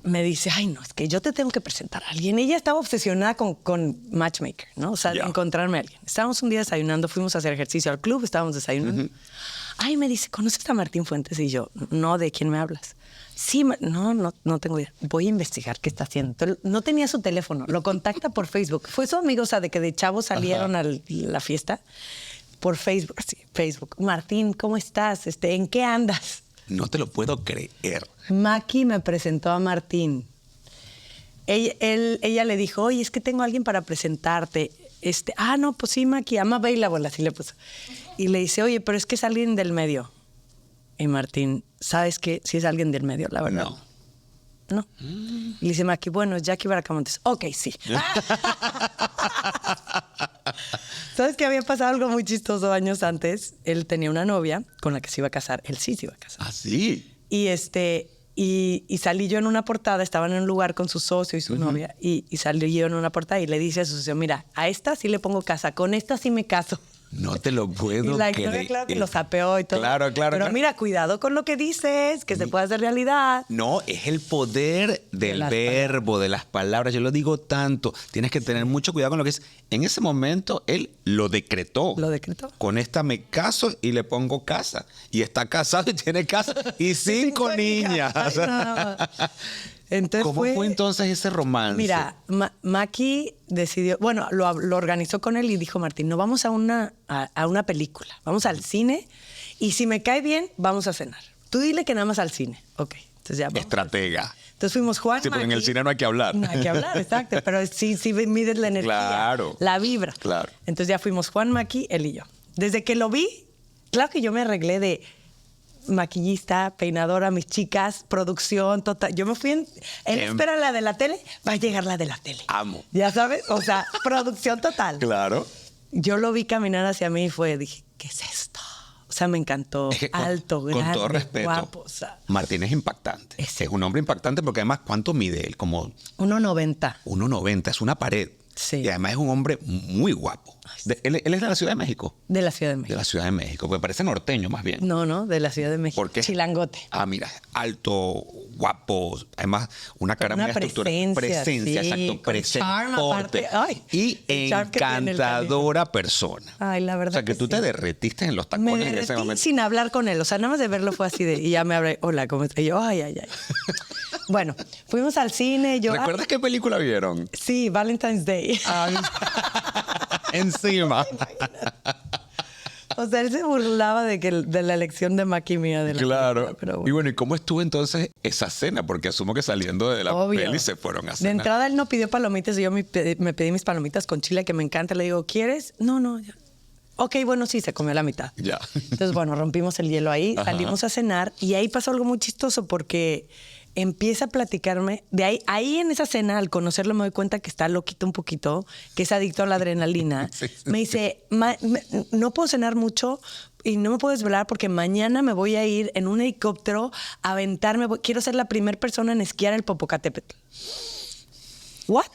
me dice, ay, no, es que yo te tengo que presentar a alguien. Ella estaba obsesionada con matchmaker, ¿no? O sea, encontrarme a alguien. Estábamos un día desayunando, fuimos a hacer ejercicio al club, estábamos desayunando. Ay, me dice, ¿conoces a Martín Fuentes? Y yo, no, ¿de quién me hablas? Sí, no tengo idea. Voy a investigar qué está haciendo. No tenía su teléfono, lo contacta por Facebook. Fue su amigo, o sea, de que de chavos salieron a la fiesta por Facebook. Sí, Facebook. Martín, ¿cómo estás? ¿En qué andas? No te lo puedo creer. Maki me presentó a Martín. Ella le dijo, oye, es que tengo a alguien para presentarte. No, pues sí, Maki, I'm available, así le puso. Y le dice, oye, pero es que es alguien del medio. Y Martín, ¿sabes qué? Si es alguien del medio, la verdad. No. Y le dice Maki, bueno, es Jackie Bracamontes. Ok, sí. ¿Sabes qué había pasado algo muy chistoso años antes? Él tenía una novia con la que se iba a casar. Él sí se iba a casar. ¿Ah, sí? Y salí yo en una portada, estaban en un lugar con su socio y su novia, y salí yo en una portada y le dice a su socio, mira, a esta sí le pongo casa, con esta sí me caso. No te lo puedo Y la creer. historia, claro que lo sapeó y todo. Claro. Pero mira, cuidado con lo que dices, que se puede hacer realidad. No, es el poder del verbo, de las palabras. Yo lo digo tanto. Tienes que tener mucho cuidado con lo que es. En ese momento, él lo decretó. Lo decretó. Con esta me caso y le pongo casa. Y está casado y tiene casa y 5 niñas. Ay, no. Entonces ¿Cómo fue entonces ese romance? Mira, Maki decidió, bueno, lo organizó con él y dijo, Martín, no vamos a una película, vamos al cine y si me cae bien, vamos a cenar. Tú dile que nada más al cine. Ok, entonces ya vamos. Estratega. Entonces fuimos Juan, Sí, porque en Maki. el cine no hay que hablar. No hay que hablar, exacto, pero sí mides la energía, Claro. la vibra. Claro. Entonces ya fuimos Juan, Maki, él y yo. Desde que lo vi, claro que yo me arreglé de maquillista, peinadora, mis chicas, producción, total. Yo me fui él espera la de la tele, va a llegar la de la tele. Amo. Ya sabes, o sea, producción total. Claro. Yo lo vi caminar hacia mí y dije, ¿qué es esto? O sea, me encantó. Es que alto, grande, con todo respeto, guapo. O sea, Martín es impactante. Es un hombre impactante porque además, ¿cuánto mide él? Como 1.90. 1.90, es una pared. Sí. Y además es un hombre muy guapo. Él es de la Ciudad de México. De la Ciudad de De México. la Ciudad de México, porque parece norteño más bien. No, de la Ciudad de México. ¿Por qué? Chilangote. Ah, mira, alto, guapo, además una cara Una muy estructurada. presencia, sí, exacto, con charm porte. aparte. Ay, Y el charm que tiene el encantadora persona. Ay, la verdad O sea, que tú sí. te derretiste en los Me tacones en ese derretí momento. sin hablar con él. O sea, nada más de verlo fue así y ya me hablé. Hola, ¿cómo estás? Y yo, ay. Bueno, fuimos al cine. ¿Recuerdas qué película vieron? Sí, Valentine's Day. Encima. O sea, él se burlaba de la elección de Maki mía. De la Claro. película, pero Y bueno, ¿y cómo estuvo entonces esa cena? Porque asumo que saliendo de la obvio. peli se fueron a De cenar. entrada él no pidió palomitas y yo me pedí mis palomitas con chile que me encanta. Le digo, ¿quieres? No. Ya. Ok, bueno, sí, se comió la mitad. Ya. Entonces, bueno, rompimos el hielo ahí, Ajá. salimos a cenar y ahí pasó algo muy chistoso porque empieza a platicarme. Ahí en esa cena, al conocerlo, me doy cuenta que está loquito un poquito, que es adicto a la adrenalina. Me dice, no puedo cenar mucho y no me puedo desvelar porque mañana me voy a ir en un helicóptero a aventarme. Quiero ser la primera persona en esquiar el Popocatépetl. ¿What?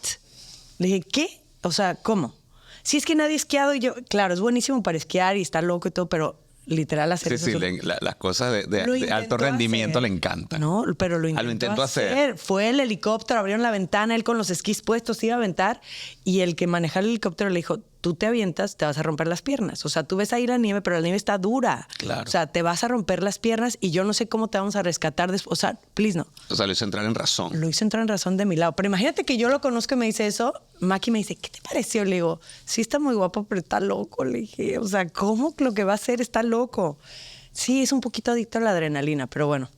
Le dije, ¿qué? O sea, ¿cómo? Si es que nadie ha esquiado y yo... Claro, es buenísimo para esquiar y está loco y todo, pero... literal hacer Sí, eso. las cosas de alto rendimiento le encantan. No, pero lo Lo intentó intentó hacer. Fue el helicóptero, abrieron la ventana, él con los esquís puestos se iba a aventar y el que manejaba el helicóptero le dijo, tú te avientas, te vas a romper las piernas. O sea, tú ves ahí la nieve, pero la nieve está dura. Claro. O sea, te vas a romper las piernas y yo no sé cómo te vamos a rescatar después. O sea, please no. O sea, lo hizo entrar en razón. Lo hizo entrar en razón de mi lado. Pero imagínate que yo lo conozco y me dice eso. Maki me dice, ¿qué te pareció? Le digo, sí está muy guapo, pero está loco. Le dije, o sea, ¿cómo lo que va a hacer está loco? Sí, es un poquito adicto a la adrenalina, pero bueno.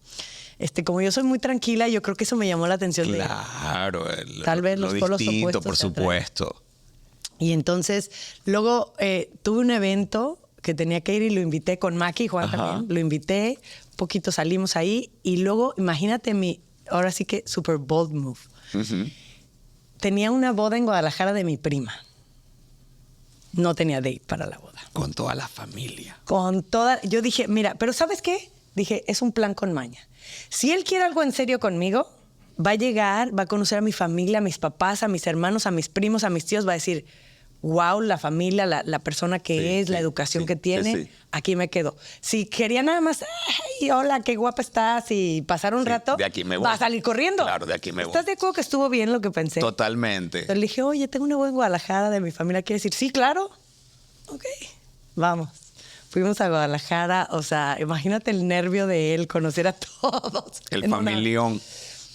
Como yo soy muy tranquila, yo creo que eso me llamó la atención. Claro. Tal vez lo los polos distinto, opuestos por se atraen. supuesto. Y entonces, luego tuve un evento que tenía que ir y lo invité con Maki y Juan también. Lo invité, un poquito salimos ahí y luego, imagínate ahora sí que super bold move. Tenía una boda en Guadalajara de mi prima. No tenía date para la boda. Con toda la familia. Yo dije, mira, pero ¿sabes qué? Dije, es un plan con maña. Si él quiere algo en serio conmigo, va a llegar, va a conocer a mi familia, a mis papás, a mis hermanos, a mis primos, a mis tíos, va a decir, wow, la familia, la persona que es, la educación que tiene, aquí me quedo. Si quería nada más, ay, hola, qué guapa estás, y pasar un rato, de aquí me voy. va a salir corriendo. Claro, de aquí me voy. ¿Estás de acuerdo que estuvo bien lo que pensé? Totalmente. Entonces le dije, oye, tengo una boda en Guadalajara de mi familia, ¿quieres decir? Sí, claro. Ok, vamos. Fuimos a Guadalajara, o sea, imagínate el nervio de él, conocer a todos. El familión.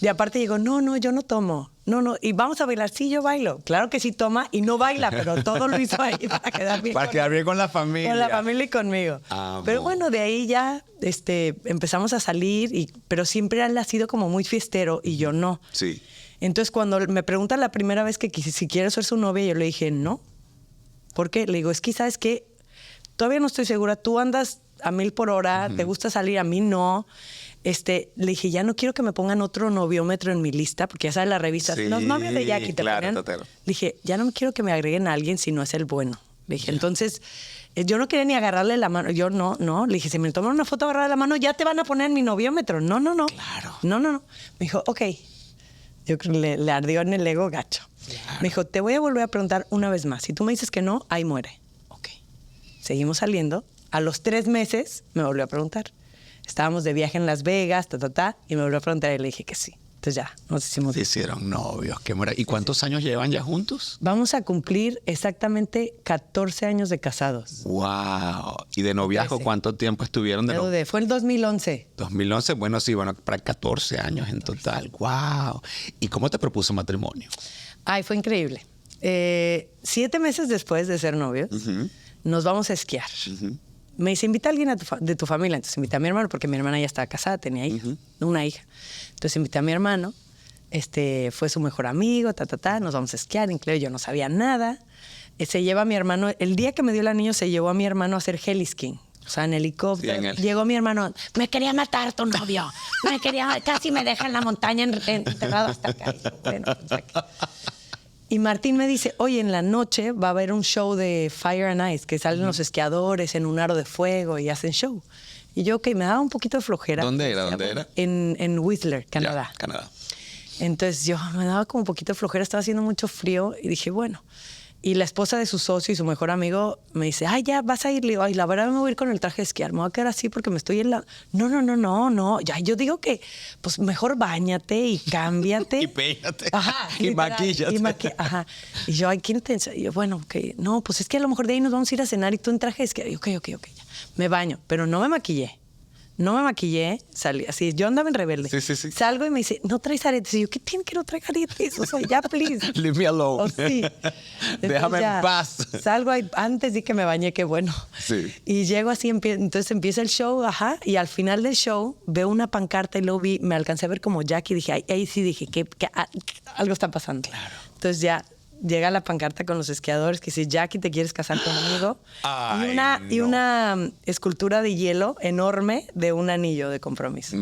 Y aparte digo, no, yo no tomo. No, y vamos a bailar. Sí, yo bailo. Claro que sí toma y no baila, pero todo lo hizo ahí para quedar bien. Para quedar bien con la familia. Con la familia y conmigo. Amo. Pero bueno, de ahí ya empezamos a salir, pero siempre él ha sido como muy fiestero y yo no. Sí. Entonces, cuando me preguntan la primera vez que si quiero ser su novia, yo le dije, no. ¿Por qué? Le digo, es que, ¿sabes qué? Todavía no estoy segura. Tú andas a 1000 por hora, te gusta salir, a mí no. Le dije, ya no quiero que me pongan otro noviómetro en mi lista, porque ya sabes las revistas, los novios de Jackie te ponen. Le dije, ya no quiero que me agreguen a alguien si no es el bueno. Le dije, entonces, yo no quería ni agarrarle la mano. Yo no. Le dije, si me toman una foto agarrada de la mano, ya te van a poner en mi noviómetro. No. Claro. No. Me dijo, ok. Yo creo que le ardió en el ego gacho. Claro. Me dijo, te voy a volver a preguntar una vez más. Si tú me dices que no, ahí muere. Ok. Seguimos saliendo. A los 3 meses me volvió a preguntar. Estábamos de viaje en Las Vegas, y me volvió a preguntar y le dije que sí. Entonces ya, nos hicimos... Se hicieron novios. Qué maravilla. ¿Y cuántos años llevan ya juntos? Vamos a cumplir exactamente 14 años de casados. ¡Wow! ¿Y de noviazgo cuánto tiempo estuvieron de noviazgo? Fue el 2011. 2011, bueno, sí, para 14 años en total. ¡Wow! ¿Y cómo te propuso matrimonio? Ay, fue increíble. 7 meses después de ser novios, nos vamos a esquiar. Me dice, invita a alguien de tu familia. Entonces invité a mi hermano, porque mi hermana ya estaba casada, tenía una hija. Entonces invité a mi hermano, fue su mejor amigo, nos vamos a esquiar, incluso yo no sabía nada. Se lleva a mi hermano, el día que me dio el anillo, se llevó a mi hermano a hacer heliskiing. O sea, en helicóptero. Llegó mi hermano, me quería matar tu novio. Casi me deja en la montaña enterrado hasta acá. Bueno, y Martín me dice, oye, en la noche va a haber un show de Fire and Ice, que salen los esquiadores en un aro de fuego y hacen show. Y yo, ok, me daba un poquito de flojera. ¿Dónde era? En Whistler, Canadá. Ya, Canadá. Entonces yo me daba como un poquito de flojera, estaba haciendo mucho frío y dije, bueno. Y la esposa de su socio y su mejor amigo me dice, ay, ya, vas a ir. Le digo, ay, la verdad me voy a ir con el traje de esquiar. Me voy a quedar así porque me estoy en la... No. Ya, yo digo que, pues, mejor báñate y cámbiate. Y peínate. Ajá. Y maquíllate. Ajá. Y yo, ay, qué intensa. Y yo, bueno, ok. No, pues es que a lo mejor de ahí nos vamos a ir a cenar y tú en traje de esquiar. Y ok, ya. Me baño, pero no me maquillé. Salí así, yo andaba en rebelde. Sí. Salgo y me dice, ¿no traes aretes? Y yo, ¿qué tiene que no traiga aretes? O sea, ya, please. Leave me alone. Oh, sí. Déjame en paz. Salgo ahí, antes de que me bañé, qué bueno. Sí. Y llego así, entonces empieza el show, y al final del show veo una pancarta y luego me alcancé a ver como Jackie y dije, ahí sí dije, que algo está pasando. Claro. Entonces ya llega la pancarta con los esquiadores que dice, Jackie, ¿te quieres casar conmigo? Ay, y una escultura de hielo enorme de un anillo de compromiso.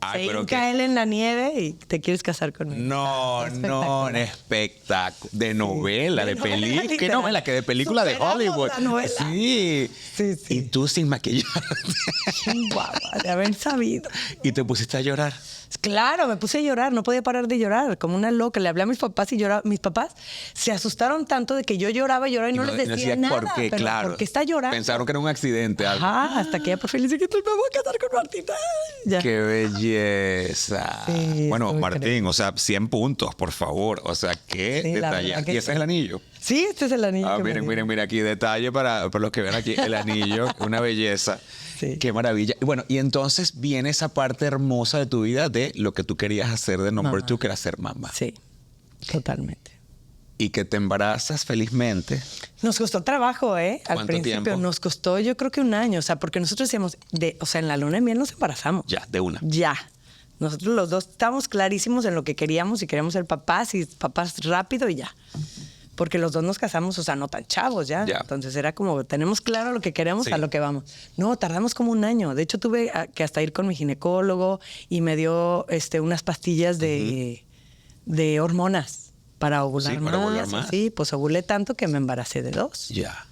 Ay, Se pero hinca él en la nieve y ¿te quieres casar conmigo? No, espectáculo. De novela, de película. ¿Qué literal. novela? Que de película de Superamos Hollywood. la novela. Sí. Sí, sí. Y tú sin maquillar. Guau, de haber sabido. Y te pusiste a llorar. Claro, me puse a llorar, no podía parar de llorar, como una loca. Le hablé a mis papás y lloraba. Mis papás se asustaron tanto de que yo lloraba y no les decía nada. ¿Por qué? Pero Claro. ¿por qué está llorando? Pensaron que era un accidente. Algo. Ajá, hasta que ella por fin le dice que me voy a casar con Martín. Ay, ya. ¡Qué belleza! Sí, bueno, estuvo Martín, increíble. o sea, 100 puntos, por favor. O sea, qué Sí, la detalle. verdad que Y ese sí. es el anillo. Sí, este es el anillo. que me Miren, dio. miren, aquí, detalle para los que ven aquí, el anillo, una belleza. Sí. Qué maravilla. Y bueno, y entonces viene esa parte hermosa de tu vida de lo que tú querías hacer de number Mamá. 2, que era ser mamá. Sí, totalmente. Y que te embarazas felizmente. Nos costó trabajo, ¿eh? Al ¿Cuánto principio tiempo? nos costó, yo creo que un año. O sea, porque nosotros decíamos, o sea, en la luna de miel nos embarazamos. Ya, de una. Ya. Nosotros los dos estábamos clarísimos en lo que queríamos y queríamos ser papás y papás rápido y ya. Porque los dos nos casamos, o sea, no tan chavos ya. Ya. Entonces era como, tenemos claro lo que queremos, Sí. a lo que vamos. No, tardamos como un año. De hecho, tuve que hasta ir con mi ginecólogo y me dio unas pastillas de hormonas para ovular Sí, más. para ovular más. Sí, pues ovulé tanto que me embaracé de 2. Ya.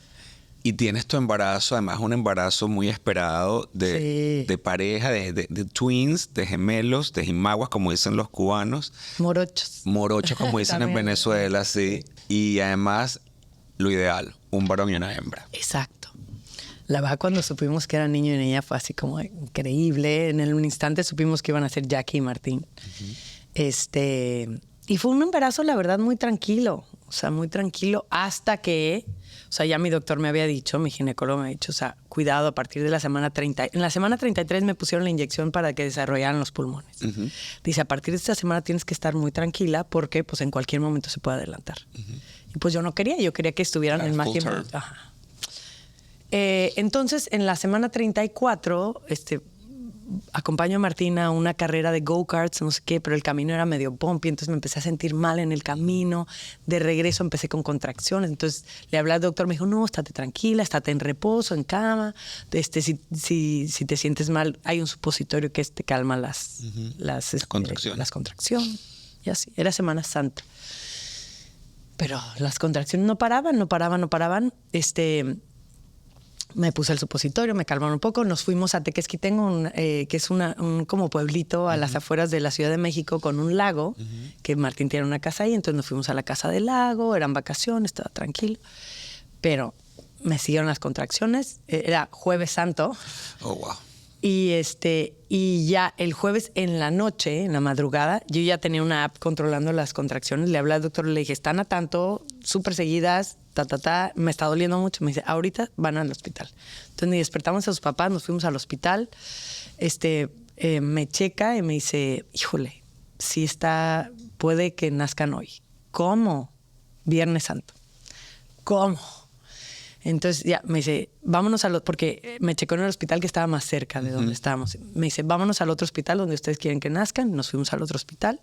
Y tienes tu embarazo, además un embarazo muy esperado Sí. de pareja, de twins, de gemelos, de jimaguas, como dicen los cubanos, Morochos. morochos, como dicen en También. Venezuela, sí. Y además, lo ideal, un varón y una hembra. Exacto. La verdad, cuando supimos que era niño y niña fue así como increíble. En un instante supimos que iban a ser Jackie y Martín. Y fue un embarazo, la verdad, muy tranquilo. O sea, muy tranquilo hasta que, o sea, ya mi doctor me había dicho, mi ginecólogo me había dicho, o sea, cuidado a partir de la semana 30. En la semana 33 me pusieron la inyección para que desarrollaran los pulmones. Dice, a partir de esta semana tienes que estar muy tranquila porque pues en cualquier momento se puede adelantar. Y pues yo no quería, yo quería que estuvieran Claro, el más full tiempo. term. Ajá. Entonces, en la semana 34, acompaño a Martina a una carrera de go-karts, no sé qué, pero el camino era medio bumpy, entonces me empecé a sentir mal en el camino. De regreso empecé con contracciones, entonces le hablé al doctor, me dijo, no, estate tranquila, estate en reposo, en cama. Si te sientes mal, hay un supositorio que te calma las Contracciones. las contracciones. Y así, era Semana Santa. Pero las contracciones no paraban. Me puse el supositorio, me calmaron un poco. Nos fuimos a Tequesquitengo, que es un como pueblito a las afueras de la Ciudad de México con un lago, que Martín tiene una casa ahí. Entonces nos fuimos a la casa del lago, eran vacaciones, estaba tranquilo. Pero me siguieron las contracciones. Era Jueves Santo. Oh, wow. Y ya el jueves en la noche, en la madrugada, yo ya tenía una app controlando las contracciones. Le hablé al doctor, le dije, están a tanto, súper seguidas, me está doliendo mucho. Me dice, ahorita van al hospital. Entonces ni despertamos a sus papás, nos fuimos al hospital. Me checa y me dice, híjole, sí está, puede que nazcan hoy. ¿Cómo? Viernes Santo. ¿Cómo? Entonces ya me dice, vámonos porque me checó en el hospital que estaba más cerca de donde estábamos. Me dice, vámonos al otro hospital donde ustedes quieren que nazcan. Nos fuimos al otro hospital.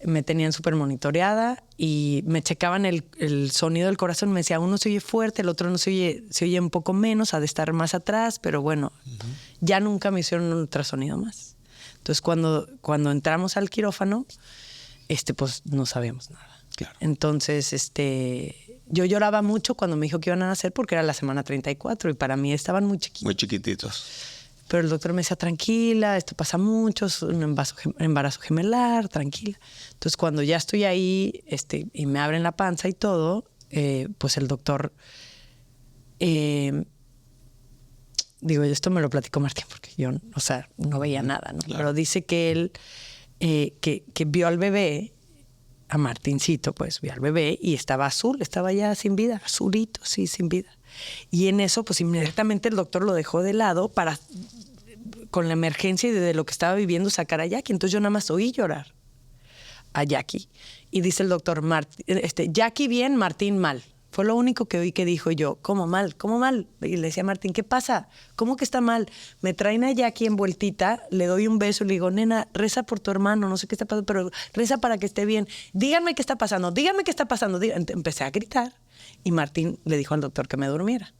Me tenían súper monitoreada y me checaban el sonido del corazón. Me decía, uno se oye fuerte, el otro no se oye un poco menos, ha de estar más atrás, pero bueno, ya nunca me hicieron un ultrasonido más. Entonces cuando entramos al quirófano, pues no sabíamos nada. Claro. Entonces, yo lloraba mucho cuando me dijo que iban a nacer porque era la semana 34 y para mí estaban muy chiquitos. Muy chiquititos. Pero el doctor me decía, tranquila, esto pasa mucho, es un embarazo gemelar, tranquila. Entonces, cuando ya estoy ahí y me abren la panza y todo, pues el doctor... digo, esto me lo platicó Martín porque yo, o sea, no veía nada, ¿no? Claro. Pero dice que él, que vio al bebé, a Martincito, pues vio al bebé y estaba azul, estaba ya sin vida, azulito, sí, sin vida. Y en eso, pues inmediatamente el doctor lo dejó de lado para, con la emergencia y de lo que estaba viviendo, sacar a Jackie. Entonces yo nada más oí llorar a Jackie. Y dice el doctor, Jackie bien, Martín mal. Fue lo único que oí que dijo. Y yo, ¿cómo mal? ¿Cómo mal? Y le decía a Martín, ¿qué pasa? ¿Cómo que está mal? Me traen a Jackie envueltita, le doy un beso y le digo, nena, reza por tu hermano, no sé qué está pasando, pero reza para que esté bien. Díganme qué está pasando, díganme qué está pasando. Empecé a gritar y Martín le dijo al doctor que me durmiera.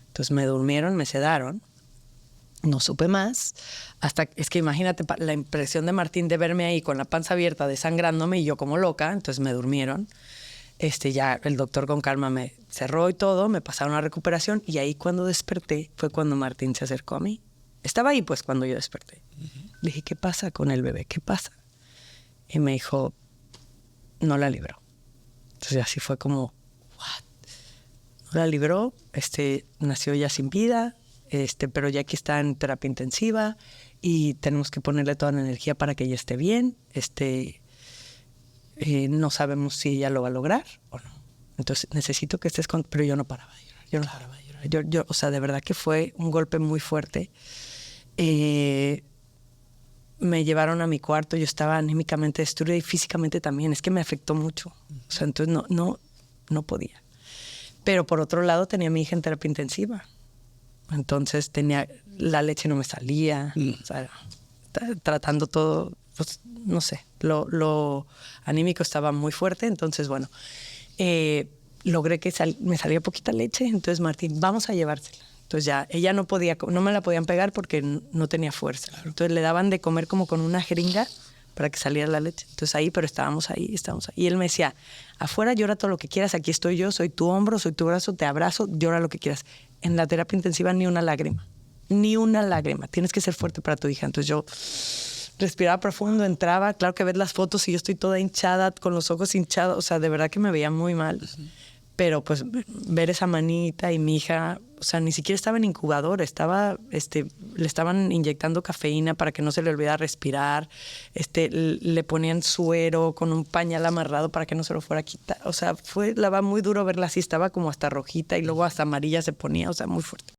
Entonces me durmieron, me sedaron. No supe más, es que imagínate la impresión de Martín de verme ahí con la panza abierta, desangrándome y yo como loca, entonces me durmieron. Ya el doctor con calma me cerró y todo, me pasaron a recuperación y ahí cuando desperté fue cuando Martín se acercó a mí. Estaba ahí pues cuando yo desperté. Le dije, ¿qué pasa con el bebé? ¿Qué pasa? Y me dijo, no la libró. Entonces así fue como, ¿what? No la libró, nació ya sin vida. Pero Jackie está en terapia intensiva y tenemos que ponerle toda la energía para que ella esté bien. No sabemos si ella lo va a lograr o no. Entonces necesito que estés con... Pero yo no paraba de llorar, yo no paraba de llorar. O sea, de verdad que fue un golpe muy fuerte. Me llevaron a mi cuarto, yo estaba anímicamente destruida y físicamente también. Es que me afectó mucho. O sea, entonces no podía. Pero por otro lado tenía a mi hija en terapia intensiva. Entonces la leche no me salía, o sea, tratando todo, pues, no sé, lo anímico estaba muy fuerte, entonces bueno, logré que me salía poquita leche, entonces Martín, vamos a llevársela. Entonces ya, ella no me la podían pegar porque no tenía fuerza. Claro. Entonces le daban de comer como con una jeringa para que saliera la leche. Entonces pero estábamos ahí. Y él me decía, afuera llora todo lo que quieras, aquí estoy yo, soy tu hombro, soy tu brazo, te abrazo, llora lo que quieras. En la terapia intensiva ni una lágrima, tienes que ser fuerte para tu hija. Entonces yo respiraba profundo, entraba, claro que ves las fotos y yo estoy toda hinchada, con los ojos hinchados, o sea, de verdad que me veía muy mal. Pero pues ver esa manita y mi hija, o sea, ni siquiera estaba en incubador, le estaban inyectando cafeína para que no se le olvidara respirar, le ponían suero con un pañal amarrado para que no se lo fuera a quitar. O sea, va muy duro verla así, estaba como hasta rojita y luego hasta amarilla se ponía, o sea, muy fuerte.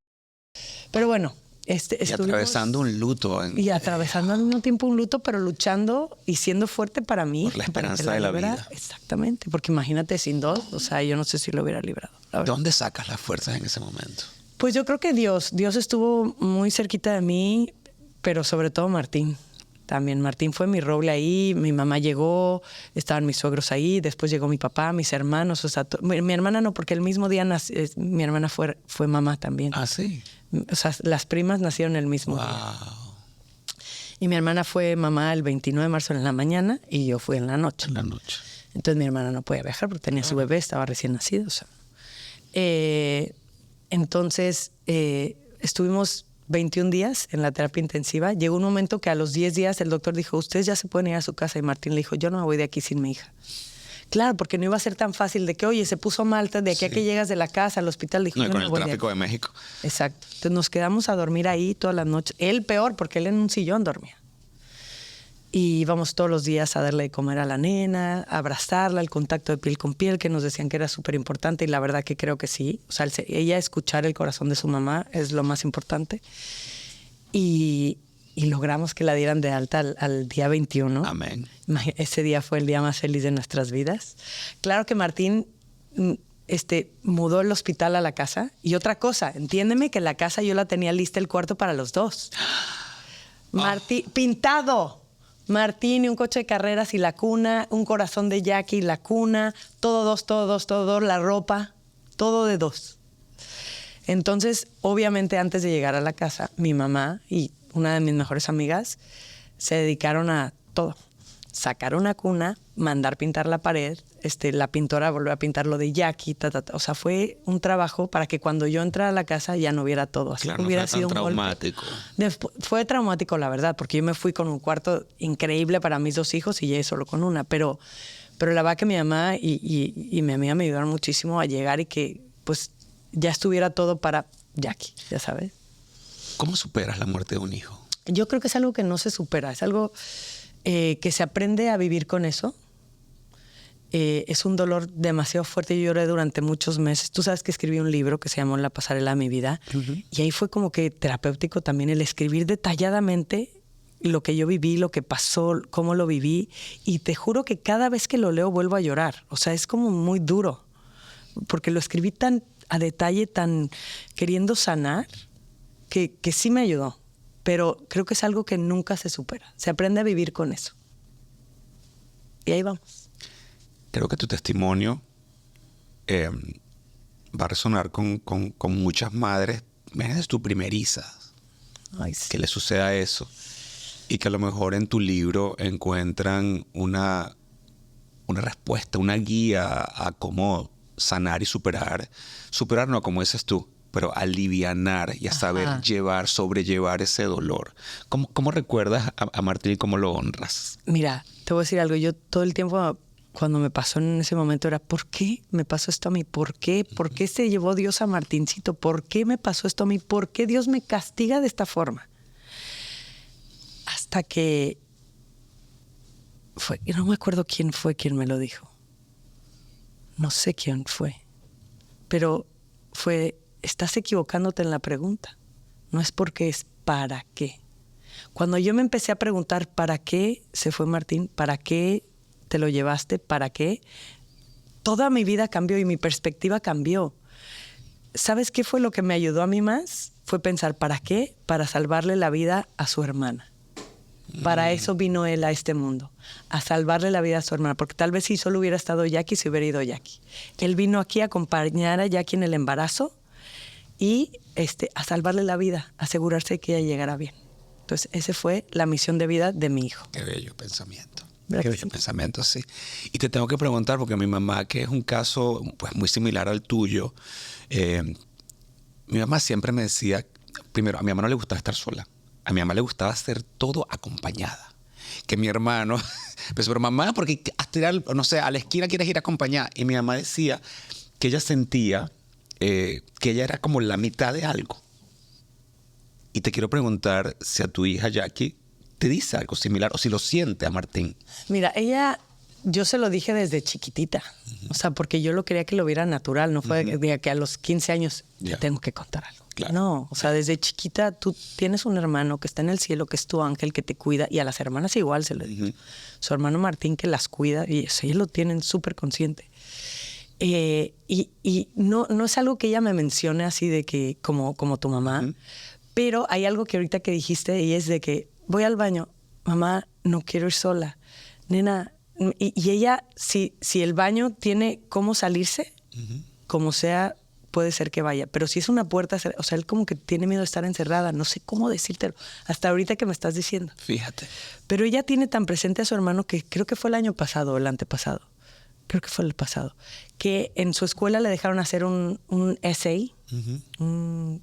Pero bueno, y atravesando un luto. Y atravesando al mismo tiempo un luto, pero luchando y siendo fuerte para mí. Por la esperanza de la vida. Exactamente, porque imagínate sin dos, o sea, yo no sé si lo hubiera librado. ¿De dónde sacas las fuerzas en ese momento? Pues yo creo que Dios estuvo muy cerquita de mí, pero sobre todo Martín. También Martín fue mi roble ahí, mi mamá llegó, estaban mis suegros ahí, después llegó mi papá, mis hermanos, o sea, mi hermana no, porque el mismo día mi hermana fue mamá también. Ah, sí. O sea, las primas nacieron el mismo día. Y mi hermana fue mamá el 29 de marzo en la mañana y yo fui en la noche. En la noche. Entonces mi hermana no podía viajar porque tenía su bebé, estaba recién nacido. O sea. Entonces estuvimos 21 días en la terapia intensiva. Llegó un momento que a los 10 días el doctor dijo, ustedes ya se pueden ir a su casa. Y Martín le dijo, yo no me voy de aquí sin mi hija. Claro, porque no iba a ser tan fácil de que, oye, se puso mal, de aquí a que llegas de la casa al hospital. Dijo, no, con el tráfico de México. Exacto. Entonces nos quedamos a dormir ahí todas las noches. Él peor, porque él en un sillón dormía. Y íbamos todos los días a darle de comer a la nena, a abrazarla, el contacto de piel con piel, que nos decían que era súper importante, y la verdad que creo que sí. O sea, ella escuchar el corazón de su mamá es lo más importante. Y logramos que la dieran de alta al día 21. Amén. Ese día fue el día más feliz de nuestras vidas. Claro que Martín mudó el hospital a la casa. Y otra cosa, entiéndeme que la casa yo la tenía lista, el cuarto para los dos. Martín, pintado. Martín y un coche de carreras y la cuna, un corazón de Jackie y la cuna, todo dos, la ropa, todo de dos. Entonces, obviamente, antes de llegar a la casa, mi mamá y una de mis mejores amigas se dedicaron a todo. Sacar una cuna, mandar pintar la pared, la pintora volvió a pintar lo de Jackie, O sea, fue un trabajo para que cuando yo entrara a la casa ya no hubiera todo. Así claro, hubiera no fue sido tan un traumático. Fue traumático, la verdad, porque yo me fui con un cuarto increíble para mis dos hijos y llegué solo con una. Pero la verdad que mi mamá y mi amiga me ayudaron muchísimo a llegar y que pues ya estuviera todo para Jackie, ya sabes. ¿Cómo superas la muerte de un hijo? Yo creo que es algo que no se supera, es algo que se aprende a vivir con eso. Es un dolor demasiado fuerte. Yo lloré durante muchos meses. Tú sabes que escribí un libro que se llamó La pasarela de mi vida. Y ahí fue como que terapéutico también el escribir detalladamente lo que yo viví, lo que pasó, cómo lo viví. Y te juro que cada vez que lo leo vuelvo a llorar. O sea, es como muy duro. porque lo escribí tan a detalle, tan queriendo sanar, que sí me ayudó. Pero creo que es algo que nunca se supera. Se aprende a vivir con eso. Y ahí vamos. Creo que tu testimonio va a resonar con muchas madres. Imagínate tu primeriza. Ay, sí. Que le suceda eso. Y que a lo mejor en tu libro encuentran una respuesta, una guía a cómo sanar y superar. Superar no, como dices tú, pero alivianar y a saber sobrellevar ese dolor. ¿Cómo recuerdas a Martín y cómo lo honras? Mira, te voy a decir algo. Yo todo el tiempo, cuando me pasó en ese momento, era ¿por qué me pasó esto a mí? ¿Por qué? ¿Por qué se llevó Dios a Martincito? ¿Por qué me pasó esto a mí? ¿Por qué Dios me castiga de esta forma? Hasta que y no me acuerdo quién fue quien me lo dijo. No sé quién fue. Pero estás equivocándote en la pregunta. No es porque, es para qué. Cuando yo me empecé a preguntar ¿para qué se fue Martín? ¿Para qué te lo llevaste? ¿Para qué? Toda mi vida cambió y mi perspectiva cambió. ¿Sabes qué fue lo que me ayudó a mí más? Fue pensar ¿para qué? Para salvarle la vida a su hermana. Para eso vino él a este mundo, a salvarle la vida a su hermana, porque tal vez si solo hubiera estado Jackie, se hubiera ido Jackie. Él vino aquí a acompañar a Jackie en el embarazo y a salvarle la vida, asegurarse de que ella llegara bien. Entonces, esa fue la misión de vida de mi hijo. Qué bello pensamiento. ¿Verdad Qué que bello sí? pensamiento, sí. Y te tengo que preguntar, porque mi mamá, que es un caso pues muy similar al tuyo, mi mamá siempre me decía, primero, a mi mamá no le gustaba estar sola. A mi mamá le gustaba hacer todo acompañada. Que mi hermano, pues, pero mamá, porque no sé, a la esquina quieres ir acompañada. Y mi mamá decía que ella sentía que ella era como la mitad de algo. Y te quiero preguntar si a tu hija Jackie te dice algo similar o si lo siente a Martín. Mira, yo se lo dije desde chiquitita. O sea, porque yo lo quería que lo viera natural. No fue de que a los 15 años te tengo que contar algo. Claro. No, o sea, desde chiquita tú tienes un hermano que está en el cielo, que es tu ángel, que te cuida. Y a las hermanas igual se le dijo. Su hermano Martín que las cuida. Y eso, ellos lo tienen súper consciente. Y no es algo que ella me mencione así de que como tu mamá. Pero hay algo que ahorita que dijiste y es de que voy al baño. Mamá, no quiero ir sola. Nena... Y ella, si el baño tiene cómo salirse, como sea, puede ser que vaya. Pero si es una puerta, o sea, él como que tiene miedo de estar encerrada. No sé cómo decírtelo. Hasta ahorita que me estás diciendo. Fíjate. Pero ella tiene tan presente a su hermano que creo que fue el año pasado o el antepasado. Creo que fue el pasado. Que en su escuela le dejaron hacer un essay. Un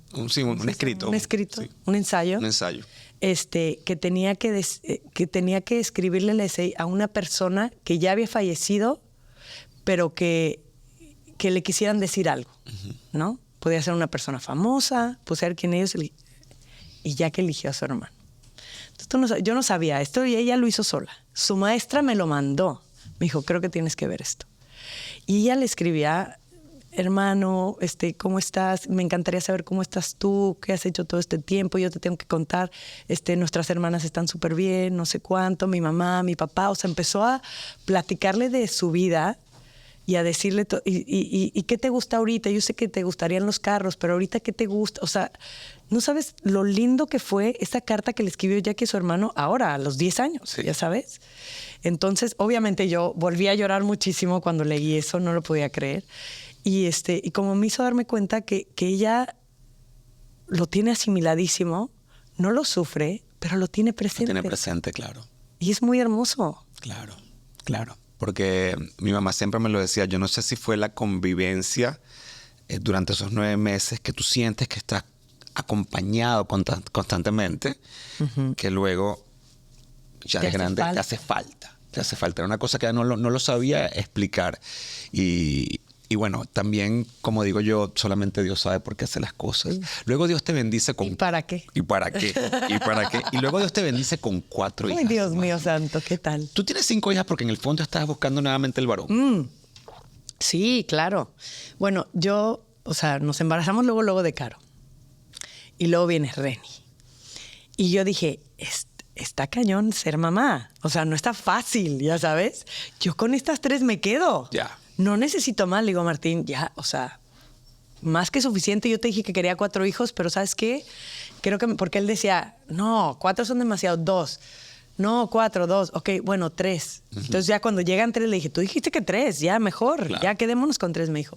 escrito. Un escrito, sí. un ensayo. Un ensayo. Que tenía que escribirle el essay a una persona que ya había fallecido, pero que le quisieran decir algo, ¿no? Podía ser una persona famosa, puede ser quien ellos y ya que eligió a su hermano. Entonces, yo no sabía esto y ella lo hizo sola. Su maestra me lo mandó. Me dijo, creo que tienes que ver esto. Y ella le escribía, hermano, ¿cómo estás? Me encantaría saber cómo estás tú, qué has hecho todo este tiempo, yo te tengo que contar, nuestras hermanas están súper bien, no sé cuánto, mi mamá, mi papá, o sea, empezó a platicarle de su vida y a decirle, ¿y qué te gusta ahorita? Yo sé que te gustarían los carros, pero ahorita ¿qué te gusta? O sea, no sabes lo lindo que fue esa carta que le escribió Jackie a su hermano ahora, a los 10 años, sí. Ya sabes. Entonces, obviamente yo volví a llorar muchísimo cuando leí eso, no lo podía creer. Y como me hizo darme cuenta que ella lo tiene asimiladísimo, no lo sufre, pero lo tiene presente. Lo tiene presente, claro. Y es muy hermoso. Claro, claro. Porque mi mamá siempre me lo decía, yo no sé si fue la convivencia durante esos 9 meses que tú sientes que estás acompañado constantemente, que luego ya de grande te hace falta. Te hace falta. Era una cosa que no lo sabía explicar. Y bueno, también, como digo yo, solamente Dios sabe por qué hace las cosas. Luego Dios te bendice con... ¿Y para qué? ¿Y para qué? ¿Y para qué? Y luego Dios te bendice con 4 hijas. Ay, Dios mío santo, ¿qué tal? Tú tienes 5 hijas porque en el fondo estás buscando nuevamente el varón. Sí, claro. Bueno, nos embarazamos luego de Caro. Y luego viene Reni. Y yo dije, está cañón ser mamá. O sea, no está fácil, ya sabes. Yo con estas 3 me quedo. Ya. no necesito más. Le digo, Martín, ya, o sea, más que suficiente. Yo te dije que quería 4 hijos, pero ¿sabes qué? Creo que, porque él decía, no, 4 son demasiado, 2. No, 4, 2. Ok, bueno, 3. Entonces ya cuando llegan 3 le dije, tú dijiste que 3, ya mejor, Claro. ya quedémonos con 3. Me dijo,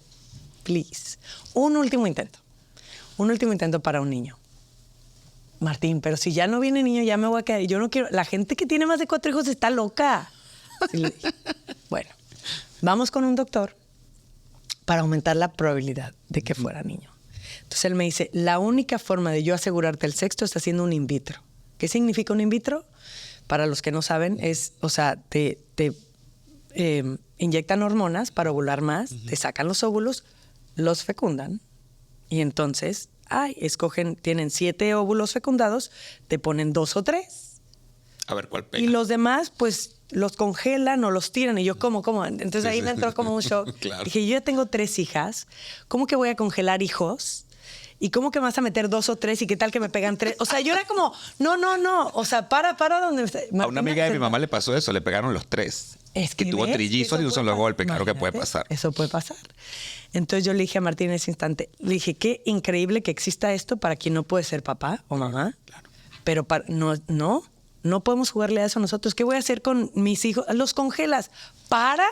please, un último intento para un niño. Martín, pero si ya no viene niño, ya me voy a quedar. Yo no quiero, la gente que tiene más de 4 hijos está loca. Sí le dije. Bueno, vamos con un doctor para aumentar la probabilidad de que fuera niño. Entonces él me dice, la única forma de yo asegurarte el sexto es haciendo un in vitro. ¿Qué significa un in vitro? Para los que no saben, es, o sea, te inyectan hormonas para ovular más, te sacan los óvulos, los fecundan y entonces, tienen 7 óvulos fecundados, te ponen 2 o 3 A ver cuál pega. y los demás, pues, los congelan o los tiran. Y yo, ¿cómo? Entonces ahí me entró como un shock. Claro. Dije, yo ya tengo 3 hijas, ¿cómo que voy a congelar hijos? ¿Y cómo que me vas a meter 2 o 3? ¿Y qué tal que me pegan 3? O sea, yo era como, no. O sea, para donde... A una amiga de mi mamá le pasó eso, le pegaron los 3. Es que tuvo ¿ves? trillizos Eso y un solo puede golpe. pasar. Claro que puede Imagínate, pasar. Eso puede pasar. Entonces yo le dije a Martín en ese instante, le dije, qué increíble que exista esto para quien no puede ser papá o mamá. Claro. Pero no podemos jugarle a eso nosotros. ¿Qué voy a hacer con mis hijos? ¿Los congelas? ¿Para?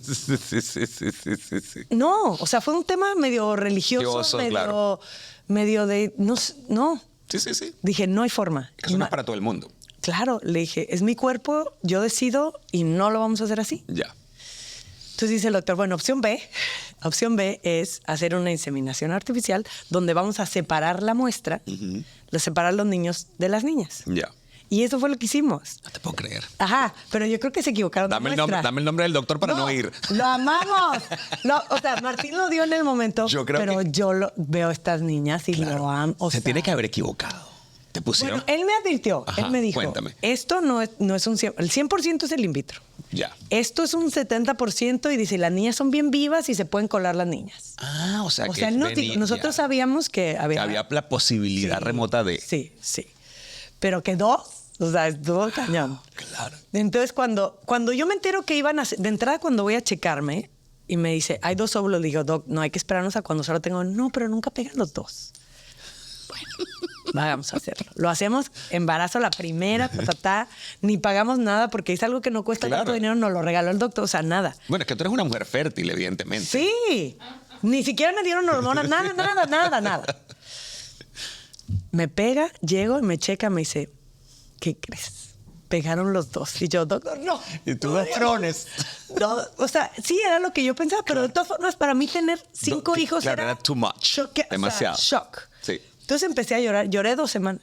Sí. No, o sea, fue un tema medio religioso, Claro. medio de... No. Sí. Dije, no hay forma. Que eso no es para todo el mundo. Claro, le dije, es mi cuerpo, yo decido y no lo vamos a hacer así. Ya. Entonces dice el doctor, bueno, opción B es hacer una inseminación artificial donde vamos a separar la muestra, separar los niños de las niñas. Ya. Y eso fue lo que hicimos. No te puedo creer. Ajá, pero yo creo que se equivocaron de Dame muestra. el nombre del doctor para no ir. Lo amamos. O sea, Martín lo dio en el momento, Yo creo pero que- yo veo a estas niñas y lo amo. O Se sea, tiene que haber equivocado. Te pusieron. Bueno, él me advirtió, Ajá, él me dijo, cuéntame. esto no es un 100%, el 100% es el in vitro. Ya. Esto es un 70% y dice, las niñas son bien vivas y se pueden colar las niñas. Ah, o sea O que sea, nosotros ya. sabíamos que Que había... había la posibilidad Sí, remota de. Sí. Pero que 2, o sea, estuvo cañón. Claro. Entonces, cuando yo me entero que iban a... De entrada, cuando voy a checarme y me dice, hay 2 óvulos, digo, doc, no hay que esperarnos a cuando solo tengo... No, pero nunca pegan los 2. Bueno, vamos a hacerlo. Lo hacemos, embarazo la primera, ni pagamos nada porque es algo que no cuesta Claro. tanto dinero, nos lo regaló el doctor, o sea, nada. Bueno, es que tú eres una mujer fértil, evidentemente. Sí, ni siquiera me dieron hormonas, nada. Me pega, llego y me checa, me dice, ¿qué crees? Pegaron los 2. Y yo, doctor, no. Y tú dos trones. No, o sea, sí, era lo que yo pensaba, pero de todas formas, para mí tener 5 hijos claro, era too much. Demasiado. Shock. Sí. Entonces empecé a llorar. Lloré 2 semanas.